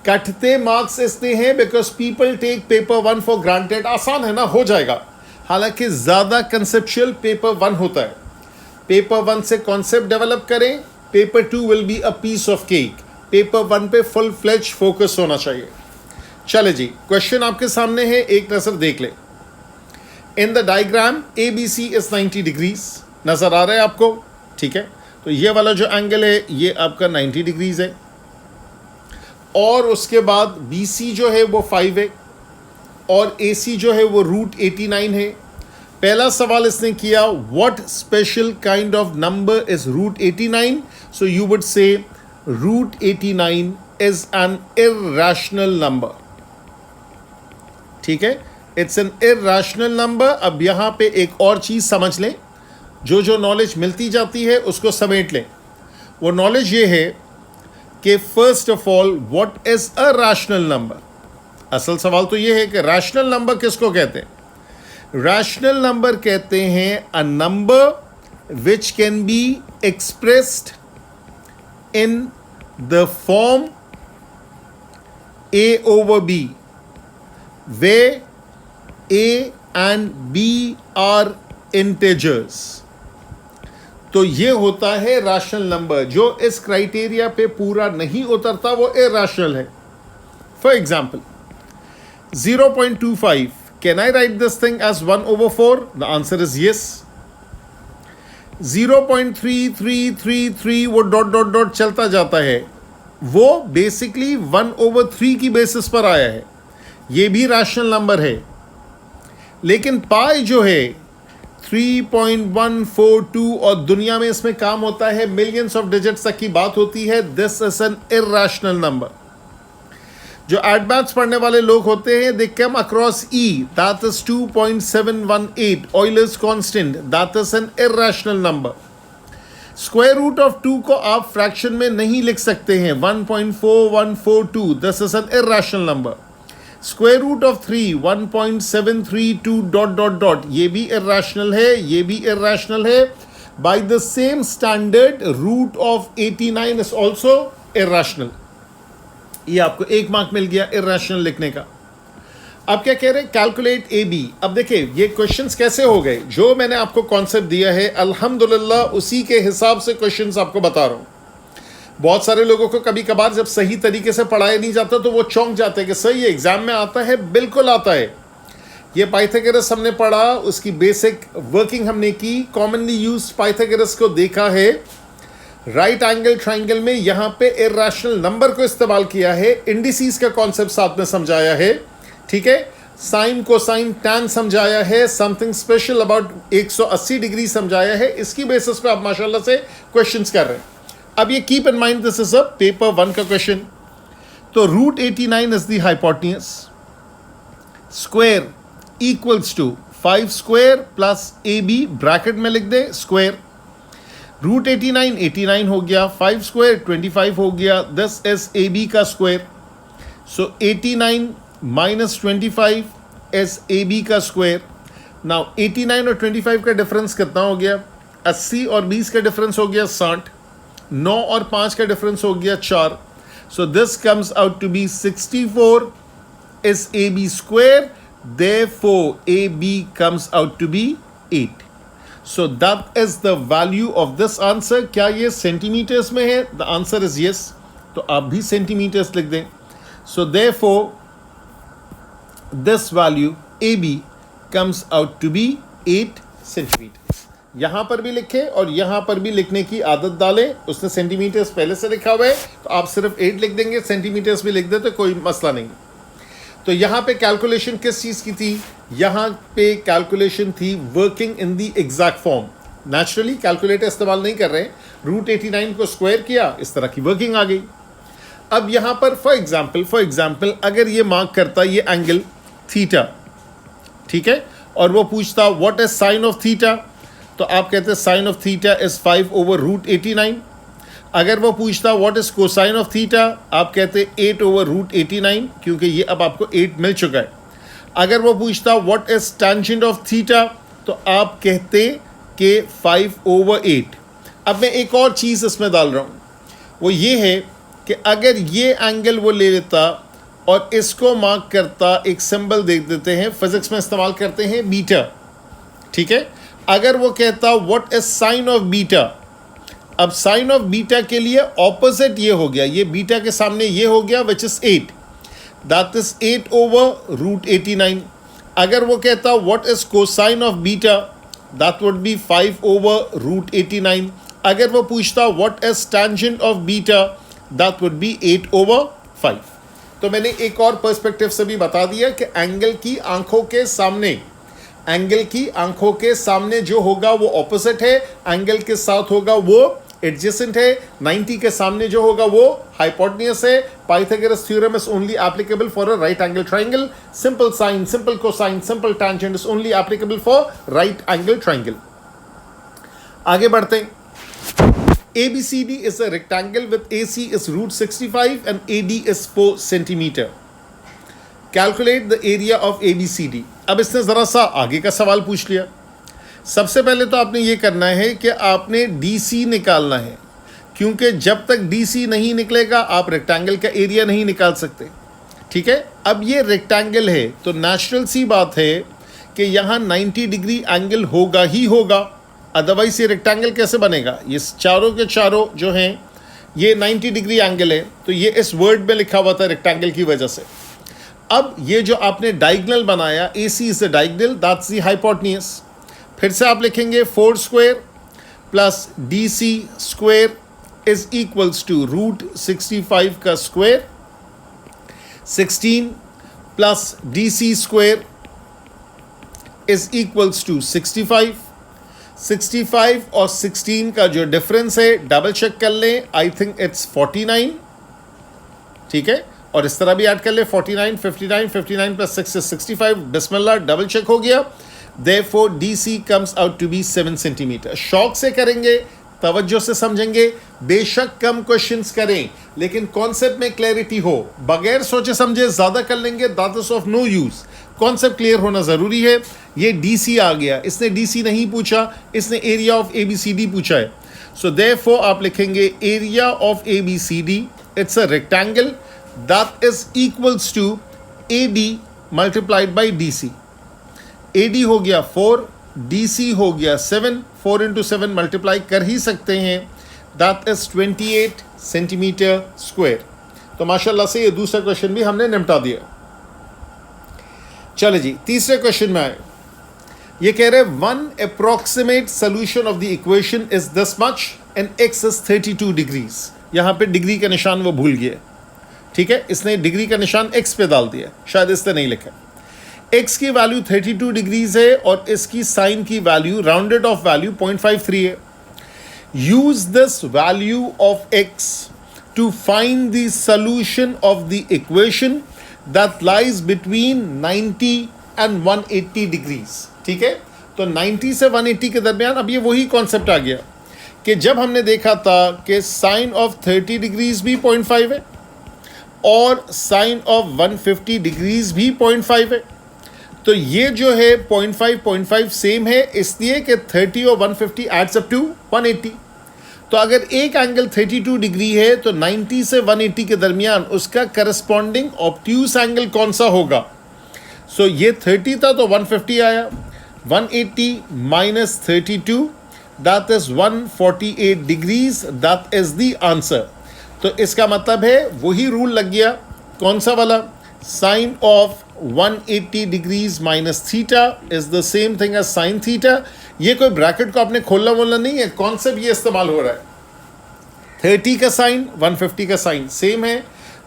कटते मार्क्स इसलिए हैं because people take paper 1 for granted. आसान है ना, हो जाएगा. हालांकि ज़्यादा कंसेप्चुअल पेपर 1 होता है. पेपर 1 से कॉन्सेप्ट डेवलप करें, paper 2 will be a piece of cake. Paper 1 पे फुल फ्लेज फोकस होना चाहिए. चले जी, क्वेश्चन आपके सामने है, एक नज़र देख ले. In the diagram ABC is 90 degrees. नज़र आ रहा है आपको? ठीक है. तो ये वाला जो एंगल है ये आपका 90 डिग्रीज है. और उसके बाद BC जो है वो 5 है और AC जो है वो √89 है. पहला सवाल इसने किया, what special kind of number is √89? So you would say √89 is an irrational number. ठीक है, इट्स एन इर्रेशनल नंबर. अब यहाँ पे एक और चीज़ समझ लें, जो नॉलेज मिलती जाती है उसको समेट लें. वो नॉलेज ये है कि first of all what is a rational number. असल सवाल तो ये है कि रैशनल नंबर किसको कहते हैं? रैशनल नंबर कहते हैं a number which can be expressed in the form A/B where A and B are integers. तो ये होता है रैशनल नंबर. जो इस क्राइटेरिया पे पूरा नहीं उतरता वो इर्रेशनल है. For example 0.25, can I write this thing as 1/4? The answer is yes. 0.3333 वो डॉट चलता जाता है, वो बेसिकली 1/3 की बेसिस पर आया है. ये भी रैशनल नंबर है. लेकिन पाई जो है 3.142 और दुनिया में इसमें काम होता है मिलियंस ऑफ डिजिट्स तक की बात होती है. This is an irrational number. जो एडमैथ्स पढ़ने वाले लोग होते हैं they come across E, that is 2.718 Euler's constant. That is an irrational number. Square root of 2 को आप फ्रैक्शन में नहीं लिख सकते हैं. 1.4142, this is an irrational number. Square root of 3 1.732 ... ये भी इर्रेशनल है, ये भी इर्रेशनल है. By the same standard root of 89 is also irrational. ये आपको 1 मार्क मिल गया इर्रेशनल लिखने का. अब क्या कह रहे हैं? Calculate AB. अब देखिए ये क्वेश्चंस कैसे हो गए. जो मैंने आपको कॉन्सेप्ट दिया है अल्हम्दुलिल्लाह उसी के हिसाब से क्वेश्चंस आपको बता रहा हूँ. बहुत सारे लोगों को कभी कभार जब सही तरीके से पढ़ाया नहीं जाता तो वो चौंक जाते हैं कि सही है एग्जाम में आता है. बिल्कुल आता है. ये पाइथागोरस हमने पढ़ा, उसकी बेसिक वर्किंग हमने की, कॉमनली यूज्ड पाइथागोरस को देखा है. राइट एंगल ट्राइंगल में यहाँ पे इर्रेशनल नंबर को इस्तेमाल किया है. इंडिसेस का कॉन्सेप्ट साथ में समझाया है. ठीक है, साइन कोसाइन टैन समझाया है. समथिंग स्पेशल अबाउट 180 डिग्री समझाया है. इसकी बेसिस पे आप माशाल्लाह से क्वेश्चंस कर रहे हैं. अब ये keep in mind this is a paper 1 का क्वेश्चन. तो √89 is the hypotenuse. Square equals to 5 square plus AB, bracket में लिख दे स्क्वायर. रूट 89 89 हो गया, 5 स्क्वायर 25 हो गया, दिस इज ए बी का square. So 89 minus 25 is A B का स्क्वायर. नाउ 89 और 25 का डिफरेंस कितना हो गया? 80 और 20 का डिफरेंस हो गया 60. 9 और 5 का डिफरेंस हो गया 4. So this comes out to be 64 is AB square, therefore AB comes out to be 8. So that is the value of this answer. क्या ये सेंटीमीटर्स में है? The answer is yes. तो आप भी सेंटीमीटर्स लिख दें. So therefore this value AB comes out to be 8 centimeters. यहाँ पर भी लिखें और यहाँ पर भी लिखने की आदत डालें. उसने सेंटीमीटर्स पहले से लिखा हुआ है तो आप सिर्फ 8 लिख देंगे, सेंटीमीटर्स भी लिख दे तो कोई मसला नहीं. तो यहाँ पे कैलकुलेशन किस चीज़ की थी? यहाँ पे कैलकुलेशन थी working in the exact form. Naturally calculator इस्तेमाल नहीं कर रहे हैं. रूट 89 को स्क्वायर किया, इस तरह की वर्किंग आ गई. अब यहाँ पर फॉर एग्जाम्पल अगर ये मार्क करता ये एंगल थीटा, ठीक है, और वो पूछता what is sine of theta, तो आप कहते हैं sine of theta is 5 over root 89. अगर वो पूछता what is cosine of theta, आप कहते 8 ओवर रूट 89, क्योंकि ये अब आपको 8 मिल चुका है. अगर वो पूछता what is tangent of theta, तो आप कहते कि 5 ओवर 8. अब मैं एक और चीज़ इसमें डाल रहा हूँ, वो ये है कि अगर ये एंगल वो ले लेता और इसको मार्क करता, एक सिंबल देख देते हैं, फिजिक्स में इस्तेमाल करते हैं बीटा, ठीक है. अगर वो कहता what is sine of beta, अब साइन ऑफ बीटा के लिए ऑपोजिट ये हो गया, ये बीटा के सामने ये हो गया which is 8, that is 8 over root 89. अगर वो कहता what is cosine of beta, that would be 5 over root 89. अगर वो पूछता what is tangent of beta, that would be 8 over 5. तो मैंने एक और पर्सपेक्टिव से भी बता दिया कि एंगल की आंखों के सामने, एंगल की आंखों के सामने जो होगा वो ऑपोजिट है, एंगल के साथ होगा वो एडजेसेंट है, 90 के सामने जो होगा वो हाइपोटेन्यूस है. Pythagoras theorem is only applicable for a right angle triangle. Simple sine, simple cosine, simple tangent is only applicable for right angle triangle. आगे बढ़ते हैं. ABCD is a rectangle with AC is root 65 and AD is 4 centimeter. Calculate the area of ABCD. अब इसने ज़रा सा आगे का सवाल पूछ लिया. सबसे पहले तो आपने ये करना है कि आपने DC निकालना है, क्योंकि जब तक DC नहीं निकलेगा आप रेक्टेंगल का एरिया नहीं निकाल सकते, ठीक है. अब ये रेक्टेंगल है तो नेचुरल सी बात है कि यहाँ 90 डिग्री एंगल होगा ही होगा, अदरवाइज ये रेक्टेंगल कैसे बनेगा? ये चारों के चारों जो हैं ये 90 डिग्री एंगल है, तो ये इस वर्ड में लिखा हुआ था रेक्टेंगल की वजह से. अब ये जो आपने डायगोनल बनाया, AC is the diagonal, that's the hypotenuse. फिर से आप लिखेंगे 4 square plus DC square is equals to root 65 का square. 16 plus DC square is equals to 65. 65 और 16 का जो डिफरेंस है डबल चेक कर लें, आई थिंक इट्स 49, ठीक है. और इस तरह भी ऐड कर ले 49, 59, 59 प्लस 6 is 65. बिस्मिल्लाह, डबल चेक हो गया. Therefore DC comes out to be 7 centimeter. शौक से करेंगे, तवज्जो से समझेंगे, बेशक कम क्वेश्चंस करें लेकिन कॉन्सेप्ट में क्लैरिटी हो. बगैर सोचे समझे ज़्यादा कर लेंगे, that is of no use. Concept clear होना ज़रूरी है. ये DC आ गया, इसने DC नहीं पूछा, इसने एरिया ऑफ ABCD पूछा है. सो देयरफॉर आप लिखेंगे area of ABCD, it's a rectangle that is equals to AD multiplied by DC. AD हो गया 4, DC हो गया 7, 4 into 7 मल्टीप्लाई कर ही सकते हैं, that is 28 सेंटीमीटर स्क्वायर. तो माशाल्लाह से ये दूसरा क्वेश्चन भी हमने निपटा दिया. चले जी, तीसरे क्वेश्चन में आए. ये कह रहे हैं one approximate solution of the equation is this much and x is 32 degrees. यहाँ पे डिग्री का निशान वो भूल गया, ठीक है. इसने डिग्री का निशान x पे डाल दिया, शायद इसने नहीं लिखा. x की वैल्यू 32 डिग्रीज है और इसकी साइन की वैल्यू राउंडेड ऑफ वैल्यू 0.53 है. Use this value of x to find the solution of the equation that lies between 90 and 180 degrees. ठीक है, तो 90 से 180 के दरमियान. अब ये वही कॉन्सेप्ट आ गया कि जब हमने देखा था कि साइन ऑफ 30 डिग्रीज भी 0.5 है और साइन ऑफ 150 डिग्रीज भी 0.5 है, तो ये जो है 0.5 सेम है, इसलिए कि 30 और 150 एड्स अप टू 180। तो अगर एक एंगल 32 डिग्री है तो 90 से 180 के दरमियान उसका करस्पॉन्डिंग ऑब्ट्यूस एंगल कौन सा होगा? सो ये 30 था तो 150 आया, 180 minus 32 that is 148 degrees, that is the answer. तो इसका मतलब है वही रूल लग गया, कौन सा वाला? Sine of 180 degrees minus theta is the same thing as sine theta. ये कोई ब्रैकेट को आपने खोलना बोलना नहीं है, कॉन्सेप्ट ये इस्तेमाल हो रहा है। 30 का साइन 150 का साइन सेम है,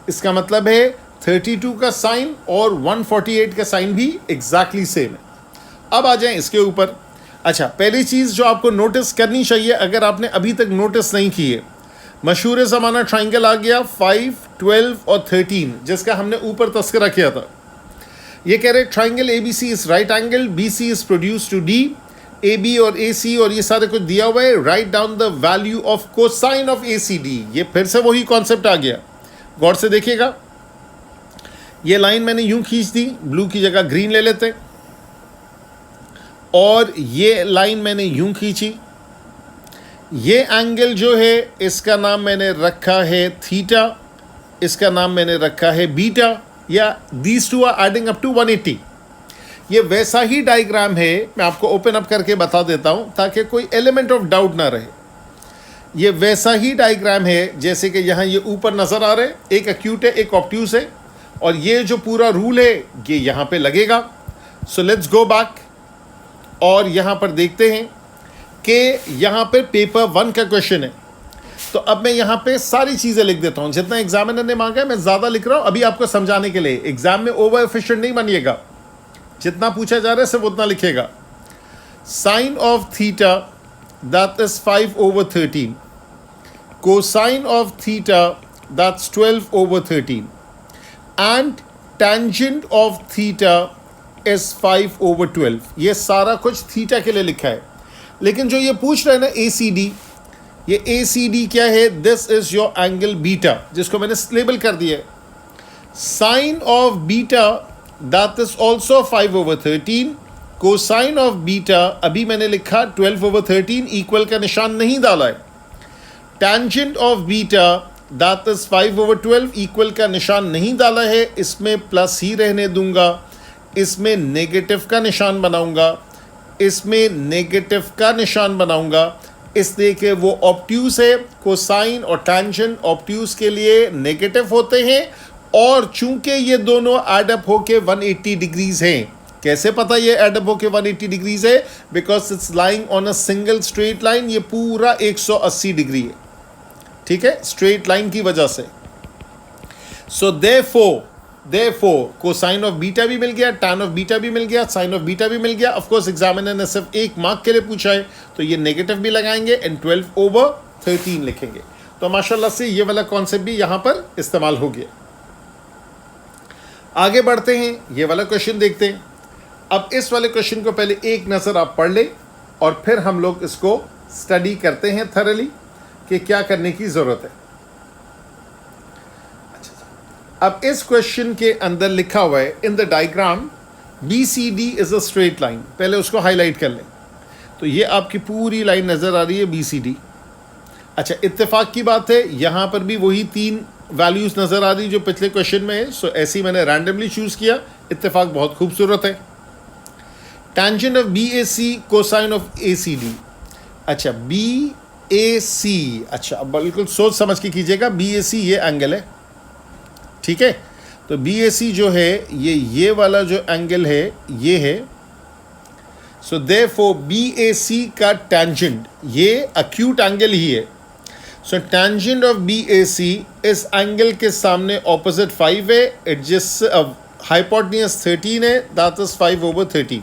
इसका मतलब है 32 का साइन और 148 का साइन भी एग्जैक्टली सेम है। अब आ जाएं इसके ऊपर। अच्छा, पहली चीज़ जो आपको नोटिस करनी चाहिए अगर आपने अभी तक नोटिस नहीं की है, मशहूर ज़माना ट्राइंगल आ गया 5, 12 और 13, जिसका हमने ऊपर तस्करा किया था। ये कह रहे triangle ABC is right angle, BC is produce to D, AB और AC और ये सारे कुछ दिया हुआ है। Write down the value of cosine of ACD। ये फिर से वही कॉन्सेप्ट आ गया, गौर से देखिएगा। ये लाइन मैंने यूं खींच दी, ब्लू की जगह ग्रीन ले लेते हैं, और ये लाइन मैंने यूं खींची। ये एंगल जो है इसका नाम मैंने रखा है थीटा, इसका नाम मैंने रखा है बीटा, या these two are adding up to 180। ये वैसा ही डायग्राम है, मैं आपको ओपन अप करके बता देता हूं ताकि कोई एलिमेंट ऑफ डाउट ना रहे। ये वैसा ही डायग्राम है जैसे कि यहाँ ये ऊपर नज़र आ रहे हैं, एक एक्यूट है एक ऑब्ट्यूस है, और ये जो पूरा रूल है ये यहाँ पे लगेगा। सो लेट्स गो बैक और यहाँ पर देखते हैं कि यहाँ पे पेपर 1 का क्वेश्चन है। तो अब मैं यहाँ पे सारी चीज़ें लिख देता हूँ, जितना एग्जामिनर ने मांगा है मैं ज़्यादा लिख रहा हूँ अभी आपको समझाने के लिए। एग्जाम में ओवर एफिशिएंट नहीं बनिएगा, जितना पूछा जा रहा है सिर्फ उतना लिखेगा। Sine of theta that is 5/13, cosine of theta that's 12/13, and tangent of theta is 5/12। ये सारा कुछ थीटा के लिए लिखा है, लेकिन जो ये पूछ रहे हैं ना ACD, ये ACD क्या है? This is your angle beta, जिसको मैंने लेबल कर दिया है। Sine of beta that is also 5/13, cosine of beta अभी मैंने लिखा 12/13, इक्वल का निशान नहीं डाला है। Tangent of beta that is 5/12, equal का निशान नहीं डाला है, इसमें प्लस ही रहने दूंगा, इसमें नेगेटिव का निशान बनाऊंगा, इसमें नेगेटिव का निशान बनाऊंगा, इसलिए कि वो ऑब्ट्यूस है। कोसाइन और टेंजेंट ऑब्ट्यूस के लिए नेगेटिव होते हैं, और चूंकि ये दोनों एड अप होके 180 डिग्रीज हैं। कैसे पता ये एड अप होके 180 डिग्रीज है? Because it's lying on a single straight line, ये पूरा 180 डिग्री है, ठीक है, स्ट्रेट लाइन की वजह से। So therefore cosine of beta भी मिल गया, टैन ऑफ बीटा भी मिल गया, साइन ऑफ बीटा भी मिल गया। ऑफ कोर्स एग्जामिनर ने सिर्फ 1 मार्क के लिए पूछा है, तो ये नेगेटिव भी लगाएंगे एंड 12/13 लिखेंगे। तो माशाल्लाह से ये वाला कॉन्सेप्ट भी यहाँ पर इस्तेमाल हो गया। आगे बढ़ते हैं, ये वाला क्वेश्चन देखते हैं। अब इस वाले क्वेश्चन को पहले एक नज़र आप पढ़ लें और फिर हम लोग इसको स्टडी करते हैं थरली कि क्या करने की ज़रूरत है। अब इस क्वेश्चन के अंदर लिखा हुआ है in the diagram BCD is a straight line. पहले उसको हाईलाइट कर लें, तो ये आपकी पूरी लाइन नज़र आ रही है BCD। अच्छा, इत्तेफाक की बात है यहाँ पर भी वही 3 वैल्यूज़ नज़र आ रही जो पिछले क्वेश्चन में है। सो ऐसे ही मैंने रैंडमली चूज़ किया, इत्तेफाक बहुत खूबसूरत है। Tangent of BAC, cosine of ACD। अच्छा, BAC, अच्छा अब बिल्कुल सोच समझ के कीजिएगा, BAC ये एंगल है, ठीक है। तो BAC जो है ये वाला जो एंगल है ये है। सो देयरफॉर BAC का टेंजेंट ये एक्यूट एंगल ही है। सो टेंजेंट ऑफ BAC इस एंगल के सामने ऑपोजिट 5 है, एडजस्ट हाइपोटेन्यूज 13 है, दैट इज 5/13।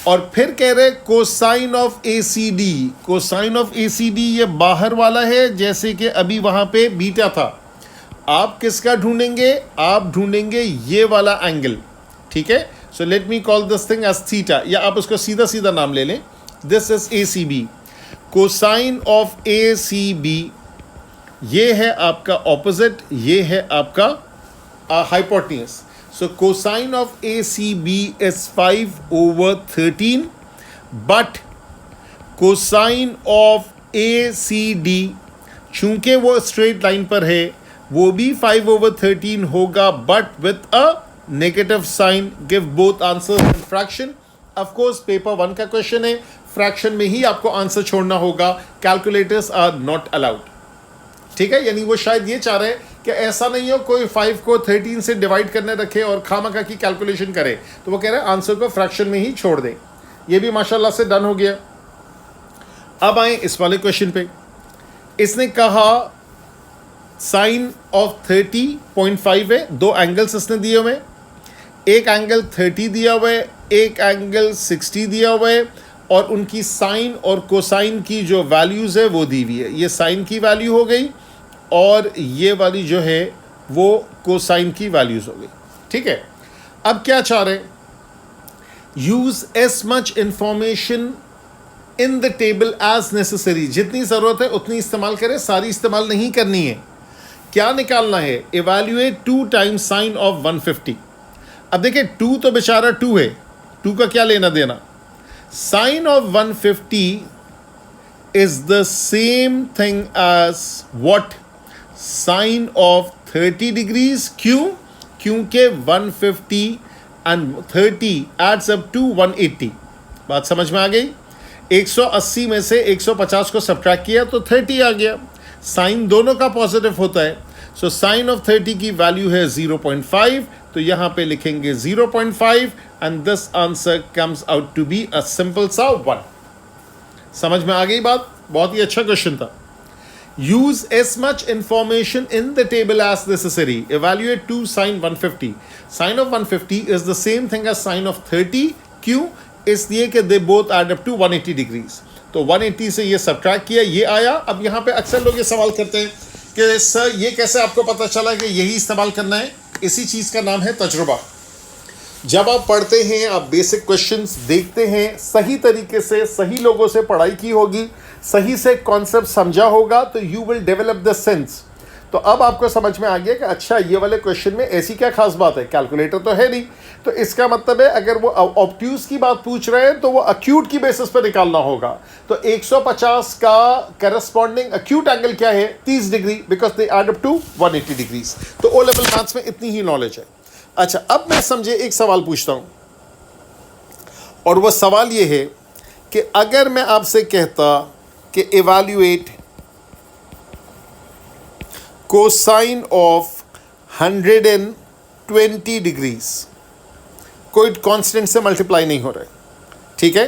और फिर कह रहे cosine of ACD, cosine of ACD ये बाहर वाला है, जैसे कि अभी वहाँ पे बीटा था। आप किसका ढूंढेंगे? आप ढूंढेंगे ये वाला एंगल, ठीक है। So let me call this thing as theta, या आप उसको सीधा सीधा नाम ले लें, this is ACB। Cosine of A C B, ये है आपका ऑपोजिट, ये है आपका hypotenuse. So cosine of A C B is 5/13, but cosine of A C D, चूंकि वो स्ट्रेट लाइन पर है, वो भी 5/13 होगा, but with a negative sign. Give both answers in fraction. Of course paper 1 का क्वेश्चन है, फ्रैक्शन में ही आपको आंसर छोड़ना होगा. Calculators are not allowed. ठीक है, यानी वो शायद ये चाह रहे हैं कि ऐसा नहीं हो कोई 5 को 13 से डिवाइड करने रखे और खामखा की कैलकुलेशन करे, तो वो कह रहे हैं आंसर को फ्रैक्शन में ही छोड़ दें. ये भी माशाल्लाह से डन हो गया. अब आए इस वाले क्वेश्चन पे. इसने कहा साइन ऑफ 30.5 है, दो एंगल्स इसने दिए हुए, एक एंगल 30 दिया हुआ है, एक एंगल 60 दिया हुआ है, और उनकी साइन और कोसाइन की जो वैल्यूज़ है वो दी हुई है. ये साइन की वैल्यू हो गई और ये वाली जो है वो कोसाइन की वैल्यूज़ हो गई. ठीक है, अब क्या चाह रहे हैं? Use as much information in the table as necessary. जितनी ज़रूरत है उतनी इस्तेमाल करें, सारी इस्तेमाल नहीं करनी है. क्या निकालना है? Evaluate 2 times sign of 150. अब देखिए 2 तो बेचारा 2 है, 2 का क्या लेना देना. Sine of 150 is the same thing as what? Sine of 30 degrees. क्यों? क्योंकि 150 and 30 adds up to 180. बात समझ में आ गई? 180 में से 150 को सब्ट्रैक्ट किया तो 30 आ गया. साइन दोनों का पॉजिटिव होता है. सो साइन ऑफ 30 की वैल्यू है 0.5, तो यहाँ पे लिखेंगे 0.5 and this answer comes out to be a simple सा 1. समझ में आ गई बात? बहुत ही अच्छा क्वेश्चन था. Use as much information in the table as necessary. Evaluate 2 sin 150. Sin of 150 is the same thing as sin of 30. क्यों? इसलिए कि they both add up to 180 degrees. तो 180 से ये सब्ट्रैक्ट किया, ये आया. अब यहाँ पे अक्सर लोग ये सवाल करते हैं कि सर ये कैसे आपको पता चला कि यही इस्तेमाल करना है? इसी चीज़ का नाम है तजुर्बा. जब आप पढ़ते हैं, आप बेसिक क्वेश्चंस देखते हैं, सही तरीके से सही लोगों से पढ़ाई की होगी, सही से कॉन्सेप्ट समझा होगा, तो you will develop the sense. तो अब आपको समझ में आ गया कि अच्छा ये वाले क्वेश्चन में ऐसी क्या खास बात है, कैलकुलेटर तो है नहीं. तो इसका मतलब है अगर वो ऑब्ट्यूज की बात पूछ रहे हैं तो वो अक्यूट की बेसिस पर निकालना होगा. तो 150 का करस्पॉन्डिंग अक्यूट एंगल क्या है? 30 degree, because they add up to 180 degrees. तो ओ लेवल मैथ्स में इतनी ही नॉलेज है. अच्छा, अब मैं समझे एक सवाल पूछता हूं, और वह सवाल ये है कि अगर मैं आपसे कहता कि इवैल्यूएट कोसाइन ऑफ 120 डिग्रीज, कोई कांस्टेंट से मल्टीप्लाई नहीं हो रहा है. ठीक है,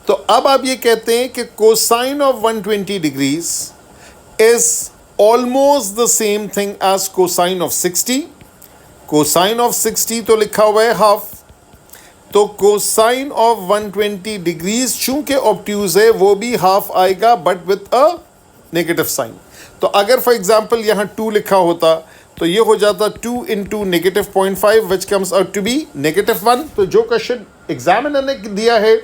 तो अब आप ये कहते हैं कि cosine of 120 degrees is almost the same thing as cosine of 60. Cosine of 60 तो लिखा हुआ है हाफ, तो कोसाइन ऑफ 120 डिग्रीज चूंकि ऑब्ट्यूज है वो भी हाफ आएगा, but with a negative sign. तो अगर फॉर एग्जांपल यहाँ 2 लिखा होता तो ये हो जाता 2 into negative 0.5 which comes out to be -1. तो जो क्वेश्चन एग्जामिनर ने दिया है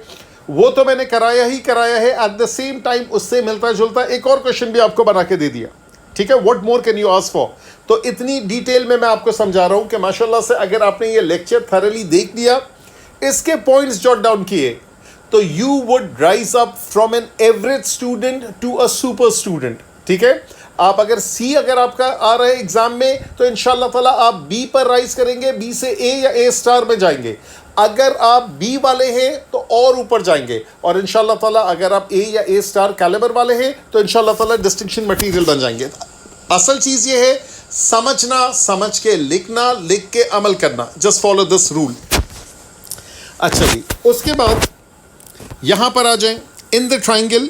वो तो मैंने कराया ही कराया है. एट द सेम टाइम उससे मिलता जुलता एक और क्वेश्चन भी आपको बना के दे दिया. ठीक है, what more can you ask for. तो इतनी डिटेल में मैं आपको समझा रहा हूं कि माशाल्लाह से अगर आपने ये लेक्चर थॉरली देख लिया, इसके पॉइंट्स जॉट डाउन किए, तो you would rise up from an average student to a super student. ठीक है, आप अगर सी अगर आपका आ रहा है एग्जाम में तो इंशाल्लाह ताला आप बी पर राइज करेंगे, बी से ए या ए स्टार में जाएंगे. अगर आप बी वाले हैं तो और ऊपर जाएंगे, और इंशाल्लाह ताला अगर आप ए या ए स्टार कैलिबर वाले हैं तो इंशाल्लाह ताला डिस्टिंक्शन मटेरियल बन जाएंगे. असल चीज़ ये है समझना, समझ के लिखना, लिख के अमल करना. Just follow this rule. अच्छा जी, उसके बाद यहां पर आ जाएं. In the triangle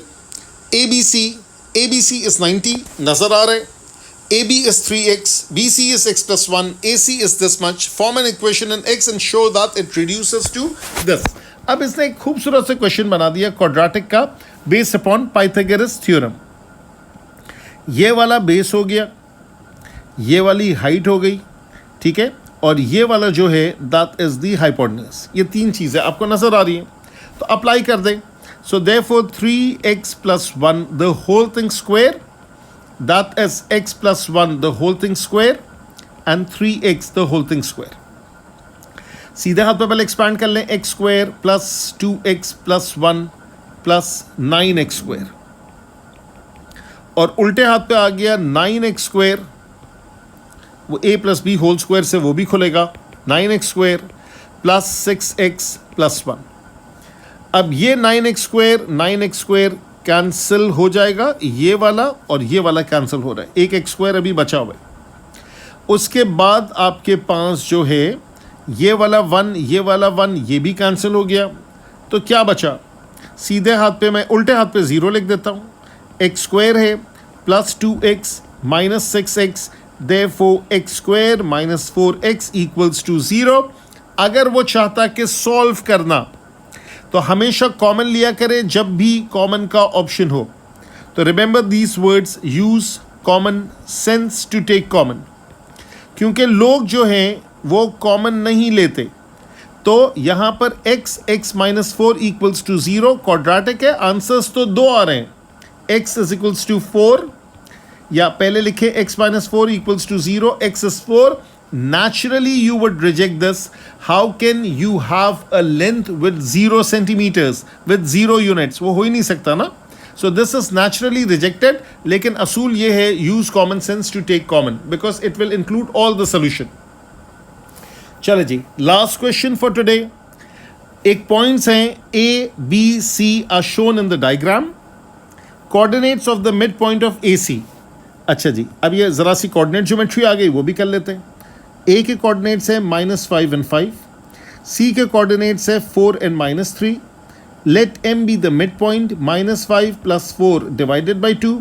ABC is 90, नजर आ रहे हैं. AB is 3x, BC is x plus 1, AC is this much. Form an equation in x and show that it reduces to this. अब इसने एक खूबसूरत से क्वेश्चन बना दिया क्वाड्रेटिक का, बेस्ड अपॉन पाइथागोरस थ्योरम. ये वाला बेस हो गया, ये वाली हाइट हो गई. ठीक है, और ये वाला जो है दैट इज द हाइपोटेन्यूज. ये 3 चीज़ें आपको नजर आ रही हैं, तो अप्लाई कर दें. So therefore 3x plus 1 the whole thing square, that is x plus 1 the whole thing square and 3x the whole thing square. सीधे हाथ पे पहले एक्सपैंड कर लें, x square plus 2x plus 1 plus 9x square, और उल्टे हाथ पे आ गया 9x स्क्वायर, वो a plus B whole square से वो भी खुलेगा, 9x square plus 6x plus 1. अब ये 9x स्क्वायर कैंसिल हो जाएगा, ये वाला और ये वाला कैंसिल हो रहा है, एक x स्क्वायर अभी बचा हुआ है. उसके बाद आपके पास जो है ये वाला 1, ये वाला 1, ये भी कैंसिल हो गया. तो क्या बचा, सीधे हाथ पे मैं उल्टे हाथ पे 0 लिख देता हूँ. एक्स स्क्वायर है plus 2x minus 6x, therefore X square minus 4x equals to 0. अगर वो चाहता कि सॉल्व करना तो हमेशा कॉमन लिया करें जब भी कॉमन का ऑप्शन हो. तो remember these words, use common sense to take common, क्योंकि लोग जो हैं वो कॉमन नहीं लेते. तो यहाँ पर x minus 4 equals to 0 quadratic है, आंसर्स तो दो आ रहे हैं, x इज इक्वल्स टू 4, या पहले लिखे x minus 4 equals to 0, x is 4. Naturally you would reject this. How can you have a length with 0 centimeters with 0 units? वो हो ही नहीं सकता ना. So this is naturally rejected. लेकिन असूल ये है, use common sense to take common because it will include all the solution. चलो जी, last question for today. एक points हैं A, B, C are shown in the diagram. Coordinates of the midpoint of AC. अच्छा जी, अब ये ज़रा सी coordinate geometry आ गई, वो भी कर लेते हैं. A के कोऑर्डिनेट्स है -5 and 5, C के कोऑर्डिनेट्स है 4 and -3. Let M be the mid point, -5 + 4 divided by 2,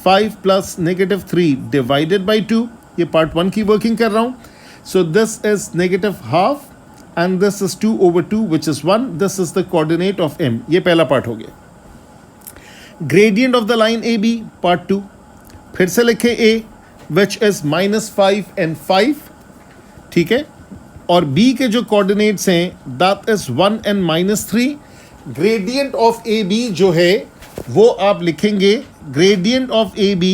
5 + -3 divided by 2. ये पार्ट 1 की वर्किंग कर रहा हूँ. So this is -½ and this is 2/2 which is 1. This is the coordinate of M. ये पहला पार्ट हो गया. Gradient of the line AB part 2, फिर से लिखे A विच इज -5 and 5, ठीक है, और B के जो कोऑर्डिनेट्स हैं that is 1 and -3. Gradient of AB जो है वो आप लिखेंगे, gradient of AB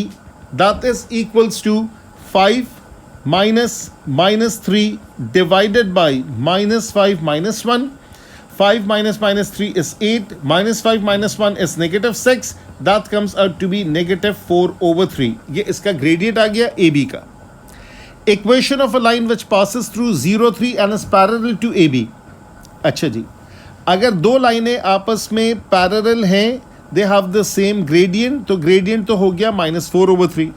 that is equals to 5 -3 divided by -5 -1. 5 -3 is 8, -5 -1 is -6. That comes out to be -4/3. ये इसका ग्रेडियंट आ गया AB का. Equation of a line which passes through 0, 3 and is parallel to AB. अच्छा जी, अगर दो लाइनें आपस में पैरेलल हैं, they have the same gradient, तो ग्रेडियंट तो हो गया -4/3.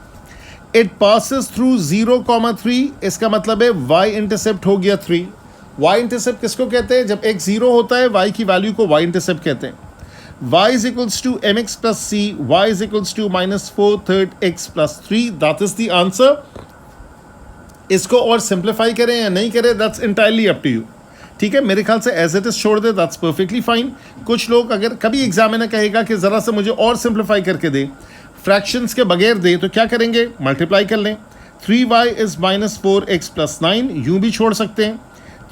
इट पासेस थ्रू 0, 3, इसका मतलब है y इंटरसेप्ट हो गया 3. y इंटरसेप्ट किसको कहते हैं, जब x 0 होता है y की वैल्यू को y इंटरसेप्ट कहते हैं. y is equals to mx plus c, y is equals to -4/3 x plus 3. That is the answer. इसको और सिंप्लीफाई करें या नहीं करें, that's entirely up to you. ठीक है, मेरे ख्याल से एज इट इज छोड़ दे, दैट्स परफेक्टली फाइन. कुछ लोग अगर कभी एग्जामिनर कहेगा कि ज़रा सा मुझे और सिंप्लीफाई करके दे, फ्रैक्शंस के बगैर दे, तो क्या करेंगे, मल्टीप्लाई कर लें. 3y इज -4x + 9, यूँ भी छोड़ सकते हैं.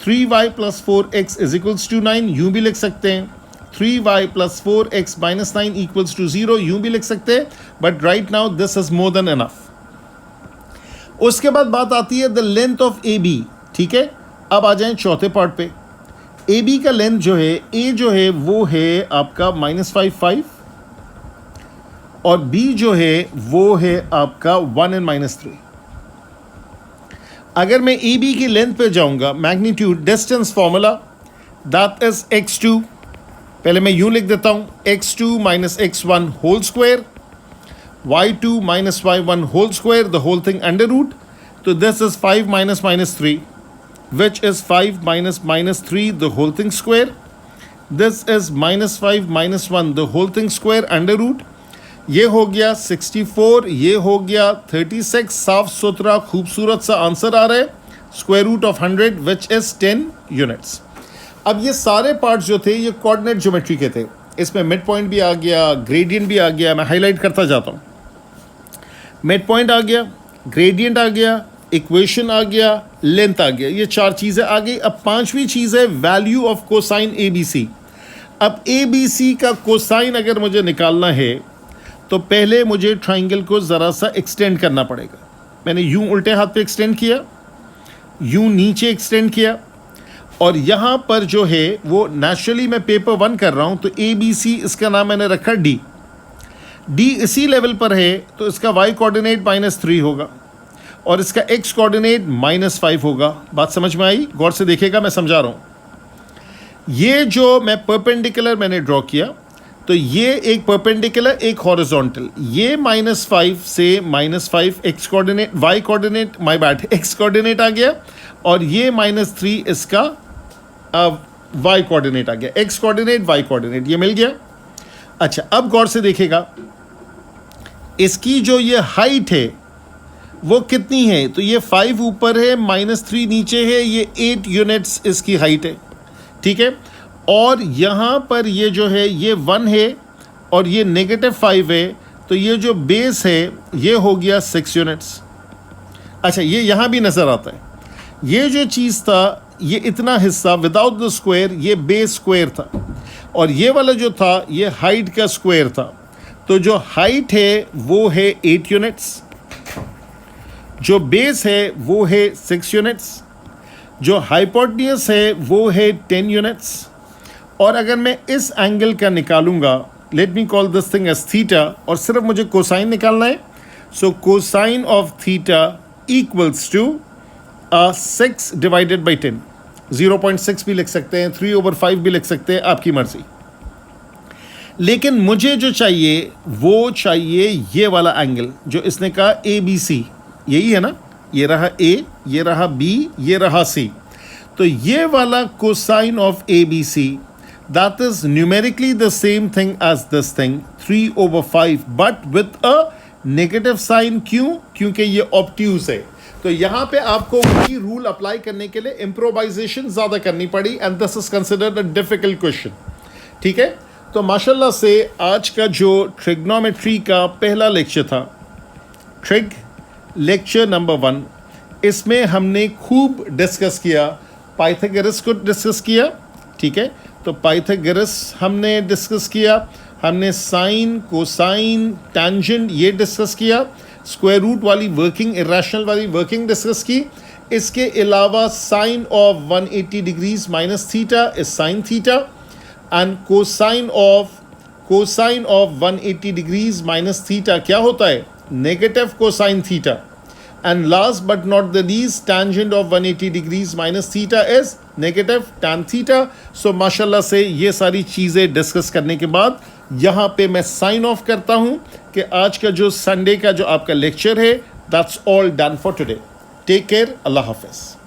3y + 4x is equals to 9, यूँ भी लिख सकते हैं. 3y + 4x - 9 इक्वल्स टू 0, यूँ भी लिख सकते हैं. But right now this is more than enough. उसके बाद बात आती है द लेंथ ऑफ AB. ठीक है, अब आ जाएं चौथे पार्ट पे. AB का लेंथ जो है, A जो है वो है आपका -5 और B जो है वो है आपका 1 and -3. अगर मैं AB की लेंथ पे जाऊंगा, magnitude distance formula that is x2. पहले मैं यूं लिख देता हूं, x2 - x1 whole square, y2 - y1 whole square, the whole thing under root. So this is 5 - -3, which is 5 - -3 the whole thing square. This is -5 - 1 the whole thing square under root. ये हो गया 64, ये हो गया 36. साफ सुथरा खूबसूरत सा आंसर आ रहा है. Square root of 100 which is 10 units. अब ये सारे पार्ट्स जो थे ये कोऑर्डिनेट ज्योमेट्री के थे. इसमें मिड पॉइंट भी आ गया, ग्रेडियंट भी आ गया. मैं हाईलाइट करता जाता हूँ. मिड पॉइंट आ गया, ग्रेडियंट आ गया, इक्वेशन आ गया, लेंथ आ गया. ये चार चीज़ें आ गई. अब पांचवी चीज़ है वैल्यू ऑफ कोसाइन ABC. अब ए बी सी का कोसाइन अगर मुझे निकालना है तो पहले मुझे ट्राइंगल को ज़रा सा एक्सटेंड करना पड़ेगा। मैंने यूं उल्टे हाथ पे एक्सटेंड किया, यूं नीचे एक्सटेंड किया, और यहाँ पर जो है वो नेचुरली मैं पेपर 1 कर रहा हूँ, तो ए बी सी इसका नाम मैंने रखा डी। डी इसी लेवल पर है तो इसका वाई कोऑर्डिनेट -3 होगा और इसका एक्स कोऑर्डिनेट -5 होगा। बात समझ में आई? गौर से देखिएगा, मैं समझा रहा हूँ। ये जो मैं परपेंडिकुलर मैंने ड्रॉ किया, तो ये एक परपेंडिकुलर, एक हॉरिजॉन्टल, ये -5 से -5 X coordinate, Y coordinate, my bad, X coordinate आ गया, और ये -3 इसका वाई कोऑर्डिनेट आ गया, एक्स कोऑर्डिनेट, वाई कोऑर्डिनेट, ये मिल गया। अच्छा, अब गौर से देखिएगा, इसकी जो ये हाइट है वो कितनी है, तो ये 5 ऊपर है, -3 नीचे है, ये 8 यूनिट्स इसकी हाइट है, ठीक है। और यहाँ पर ये जो है ये 1 है और ये -5 है, तो ये जो बेस है ये हो गया 6 यूनिट्स। अच्छा, ये यहाँ भी नज़र आता है, ये जो चीज़ था, ये इतना हिस्सा विदाउट द स्क्वायर, ये बेस स्क्वायर था, और ये वाला जो था ये हाइट का स्क्वायर था। तो जो हाइट है वो है 8 यूनिट्स, जो बेस है वो है 6 यूनिट्स, जो हाइपोटेन्यूज है वो है 10 यूनिट्स। और अगर मैं इस एंगल का निकालूंगा, let me call this thing as theta, और सिर्फ मुझे कोसाइन निकालना है, so cosine of theta equals to 6 divided by 10। 0.6 भी लिख सकते हैं, 3/5 भी लिख सकते हैं, आपकी मर्जी। लेकिन मुझे जो चाहिए वो चाहिए ये वाला एंगल, जो इसने कहा ए बी सी, यही है ना, ये रहा ए, ये रहा बी, ये रहा सी। तो ये वाला cosine of A B C, that is numerically the same thing as this thing, 3/5, but with a negative sign। क्यों? क्योंकि ये ऑब्ट्यूज है। तो यहाँ पे आपको वही रूल अप्लाई करने के लिए इम्प्रोवाइजेशन ज़्यादा करनी पड़ी, and this is considered a difficult question, ठीक है। तो माशाल्लाह से आज का जो ट्रिग्नोमेट्री का पहला लेक्चर था, ट्रिग लेक्चर नंबर 1, इसमें हमने खूब डिस्कस किया, पाइथागोरस को डिस्कस किया, ठीक है। तो पाइथागोरस हमने डिस्कस किया, हमने साइन, कोसाइन, टेंजेंट ये डिस्कस किया, स्क्वायर रूट वाली वर्किंग, इरेशनल वाली वर्किंग डिस्कस की। इसके अलावा sine of 180 degrees minus theta is sine theta, and cosine of 180 degrees minus theta क्या होता है? Negative cosine theta. And last but not the least, tangent of 180 degrees minus theta is negative tan theta. So माशाल्लाह से ये सारी चीज़ें डिस्कस करने के बाद यहाँ पे मैं साइन ऑफ करता हूँ कि आज का जो संडे का जो आपका लेक्चर है, that's all done for today. Take care. अल्लाह हाफ़िज़।